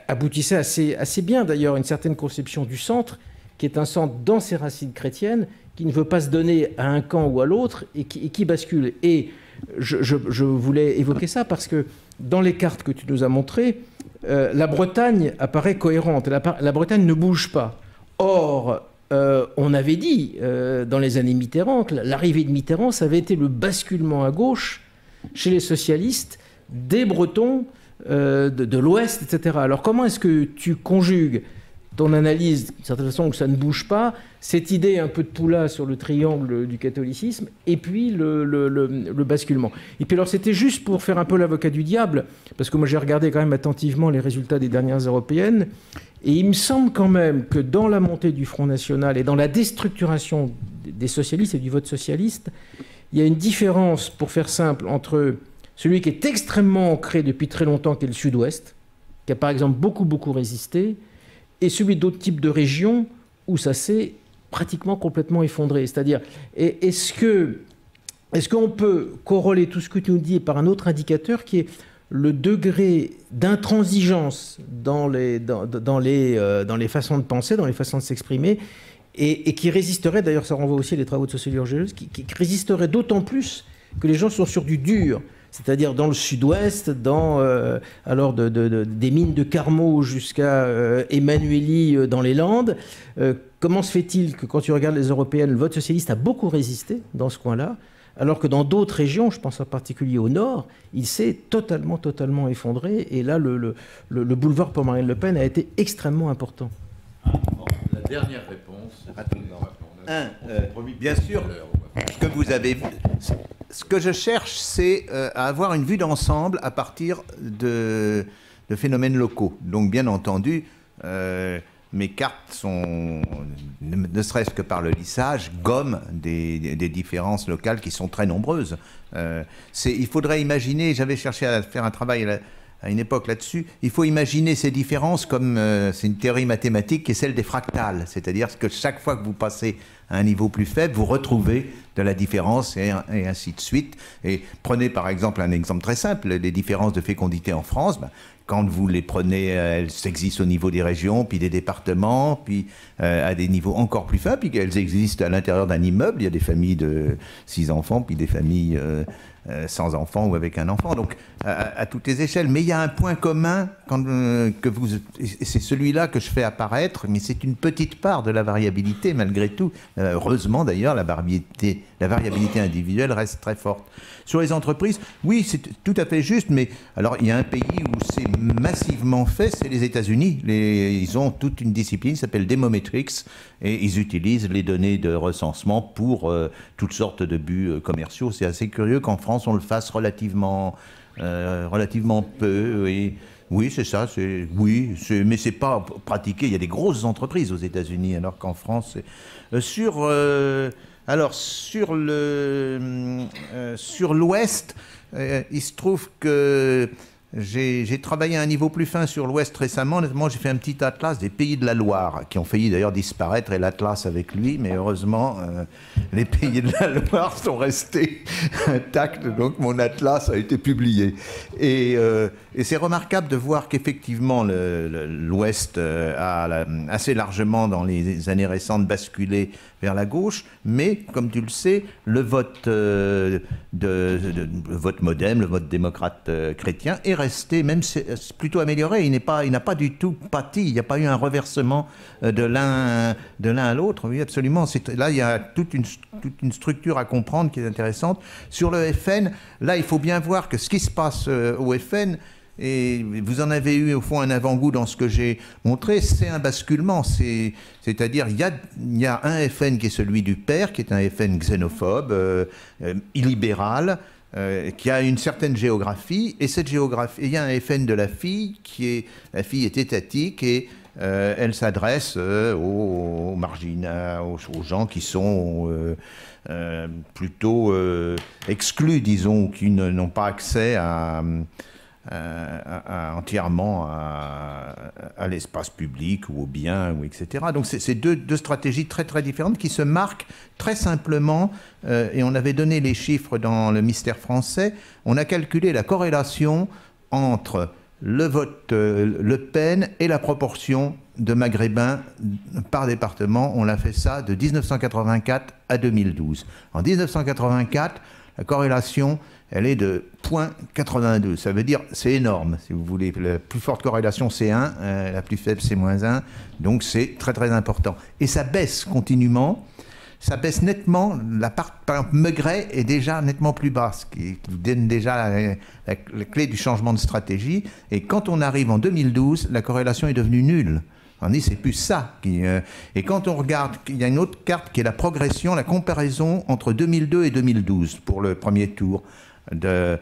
aboutissaient assez bien d'ailleurs à une certaine conception du centre, qui est un centre dans ses racines chrétiennes, qui ne veut pas se donner à un camp ou à l'autre et qui bascule. Et je voulais évoquer ça parce que dans les cartes que tu nous as montrées, la Bretagne apparaît cohérente. La Bretagne ne bouge pas. Or, on avait dit dans les années Mitterrand que l'arrivée de Mitterrand, ça avait été le basculement à gauche chez les socialistes des Bretons de l'Ouest, etc. Alors comment est-ce que tu conjugues ton analyse, d'une certaine façon, que ça ne bouge pas, cette idée un peu de Poula sur le triangle du catholicisme, et puis le basculement. Et puis alors c'était juste pour faire un peu l'avocat du diable, parce que moi j'ai regardé quand même attentivement les résultats des dernières européennes, et il me semble quand même que dans la montée du Front National et dans la déstructuration des socialistes et du vote socialiste, il y a une différence, pour faire simple, entre celui qui est extrêmement ancré depuis très longtemps, qui est le Sud-Ouest, qui a par exemple beaucoup résisté, et celui d'autres types de régions où ça s'est pratiquement complètement effondré. C'est-à-dire, est-ce qu'on peut corréler tout ce que tu nous dis par un autre indicateur qui est le degré d'intransigeance dans les façons de penser, dans les façons de s'exprimer, et qui résisterait, d'ailleurs ça renvoie aussi à les travaux de sociologie géologique, qui résisterait d'autant plus que les gens sont sur du dur. C'est-à-dire dans le sud-ouest, alors des mines de Carmaux jusqu'à Emmanueli dans les Landes. Comment se fait-il que quand tu regardes les européennes, le vote socialiste a beaucoup résisté dans ce coin-là, alors que dans d'autres régions, je pense en particulier au nord, il s'est totalement effondré. Et là, le boulevard pour Marine Le Pen a été extrêmement important. Bon, la dernière réponse. Rapidement. Bien sûr, ce que je cherche, c'est à avoir une vue d'ensemble à partir de phénomènes locaux. Donc, bien entendu, mes cartes sont, ne serait-ce que par le lissage, gomment des différences locales qui sont très nombreuses. Il faudrait imaginer, j'avais cherché à faire un travail à une époque là-dessus, il faut imaginer ces différences comme, c'est une théorie mathématique qui est celle des fractales, c'est-à-dire que chaque fois que vous passez à un niveau plus faible, vous retrouvez de la différence et ainsi de suite. Et prenez par exemple un exemple très simple, les différences de fécondité en France. Quand vous les prenez, elles existent au niveau des régions, puis des départements, puis à des niveaux encore plus fins, puis qu'elles existent à l'intérieur d'un immeuble. Il y a des familles de 6 enfants, puis des familles sans enfants ou avec un enfant, donc à toutes les échelles. Mais il y a un point commun, c'est celui-là que je fais apparaître, mais c'est une petite part de la variabilité malgré tout. Heureusement d'ailleurs, la variabilité individuelle reste très forte. Sur les entreprises, oui, c'est tout à fait juste, mais alors il y a un pays où c'est massivement fait, c'est les États-Unis. Ils ont toute une discipline qui s'appelle Demometrics, et ils utilisent les données de recensement pour toutes sortes de buts commerciaux. C'est assez curieux qu'en France on le fasse relativement peu. Et oui, c'est ça. Mais c'est pas pratiqué. Il y a des grosses entreprises aux États-Unis, alors qu'en France, sur l'Ouest, il se trouve que j'ai travaillé à un niveau plus fin sur l'Ouest récemment. Honnêtement, j'ai fait un petit atlas des pays de la Loire, qui ont failli d'ailleurs disparaître, et l'atlas avec lui, mais heureusement, les pays de la Loire sont restés intacts, donc mon atlas a été publié. Et c'est remarquable de voir qu'effectivement, l'Ouest a assez largement, dans les années récentes, basculé vers la gauche, mais, comme tu le sais, le vote modem, le vote démocrate chrétien, est resté, même c'est plutôt amélioré. Il n'a pas du tout pâti. Il n'y a pas eu un reversement de l'un à l'autre. Oui, absolument. Là, il y a toute une structure à comprendre qui est intéressante. Sur le FN, là, il faut bien voir que ce qui se passe au FN, et vous en avez eu au fond un avant-goût dans ce que j'ai montré, c'est un basculement. C'est-à-dire, il y a un FN qui est celui du père, qui est un FN xénophobe, illibéral, qui a une certaine géographie, et cette géographie, il y a un FN de la fille la fille est étatique, et elle s'adresse aux marginaux, aux gens qui sont plutôt exclus, disons, qui n'ont pas accès entièrement à l'espace public ou aux biens, etc. Donc c'est deux stratégies très très différentes qui se marquent très simplement, et on avait donné les chiffres dans le Mystère français. On a calculé la corrélation entre le vote Le Pen et la proportion de maghrébins par département. On a fait ça de 1984 à 2012. En 1984, la corrélation, elle est de 0,82. Ça veut dire, c'est énorme, si vous voulez. La plus forte corrélation, c'est 1, la plus faible, c'est -1. Donc, c'est très, très important. Et ça baisse continuellement. Ça baisse nettement. Par exemple, Maigret est déjà nettement plus basse, ce qui vous donne déjà la clé du changement de stratégie. Et quand on arrive en 2012, la corrélation est devenue nulle. On dit c'est plus ça. Et quand on regarde, il y a une autre carte qui est la progression, la comparaison entre 2002 et 2012 pour le premier tour de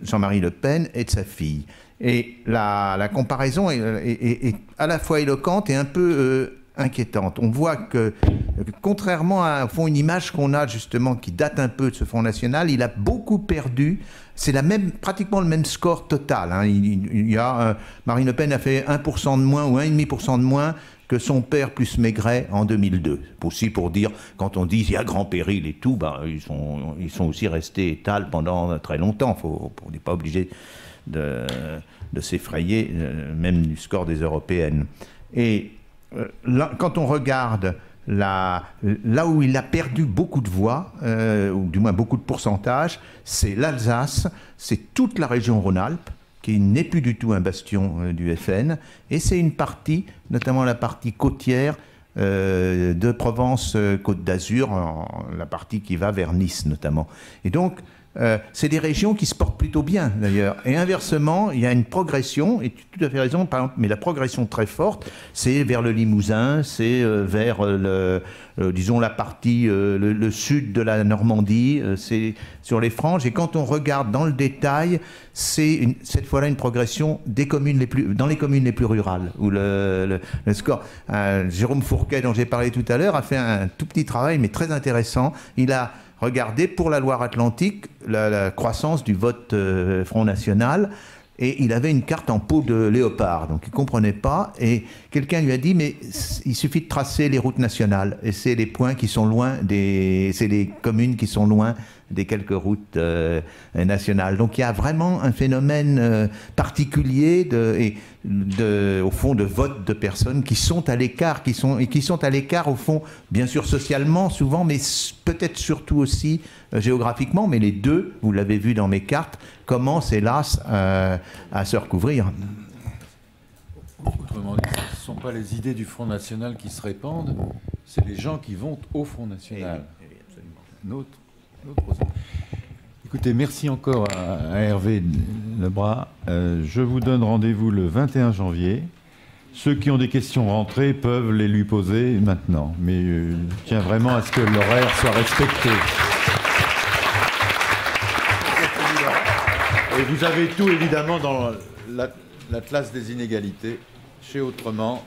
Jean-Marie Le Pen et de sa fille. Et la comparaison est à la fois éloquente et un peu inquiétante. On voit que, contrairement à une image qu'on a justement qui date un peu de ce Front National, il a beaucoup perdu. C'est pratiquement le même score total. Hein. Marine Le Pen a fait 1% de moins ou 1,5% de moins que son père plus Maigret en 2002. Aussi pour dire, quand on dit il y a grand péril et tout, ils sont aussi restés étals pendant très longtemps. On n'est pas obligé de s'effrayer, même du score des européennes. Et là, quand on regarde là où il a perdu beaucoup de voix, ou du moins beaucoup de pourcentage, c'est l'Alsace, c'est toute la région Rhône-Alpes, qui n'est plus du tout un bastion du FN, et c'est une partie, notamment la partie côtière de Provence-Côte d'Azur, la partie qui va vers Nice notamment. Et donc, c'est des régions qui se portent plutôt bien d'ailleurs. Et inversement, il y a une progression, et tu as tout à fait raison, par exemple, mais la progression très forte, c'est vers le Limousin, c'est vers disons la partie, le sud de la Normandie, c'est sur les franges. Et quand on regarde dans le détail, c'est cette fois-là une progression dans les communes les plus rurales, où le score. Jérôme Fourquet, dont j'ai parlé tout à l'heure, a fait un tout petit travail, mais très intéressant. Il a regardez pour la Loire-Atlantique la croissance du vote Front National, et il avait une carte en peau de léopard, donc il ne comprenait pas, et quelqu'un lui a dit mais il suffit de tracer les routes nationales, et c'est les points qui sont loin c'est les communes qui sont loin des quelques routes nationales. Donc il y a vraiment un phénomène particulier au fond de vote de personnes qui sont à l'écart, qui sont à l'écart au fond, bien sûr socialement souvent, mais peut-être surtout aussi géographiquement, mais les deux, vous l'avez vu dans mes cartes, commencent hélas à se recouvrir. Autrement dit, ce ne sont pas les idées du Front National qui se répandent, c'est les gens qui vont au Front National. Oui, absolument. Écoutez, merci encore à Hervé Lebras. Je vous donne rendez-vous le 21 janvier. Ceux qui ont des questions rentrées peuvent les lui poser maintenant. Mais je tiens vraiment à ce que l'horaire soit respecté. Et vous avez tout évidemment dans l'Atlas des inégalités, chez Autrement.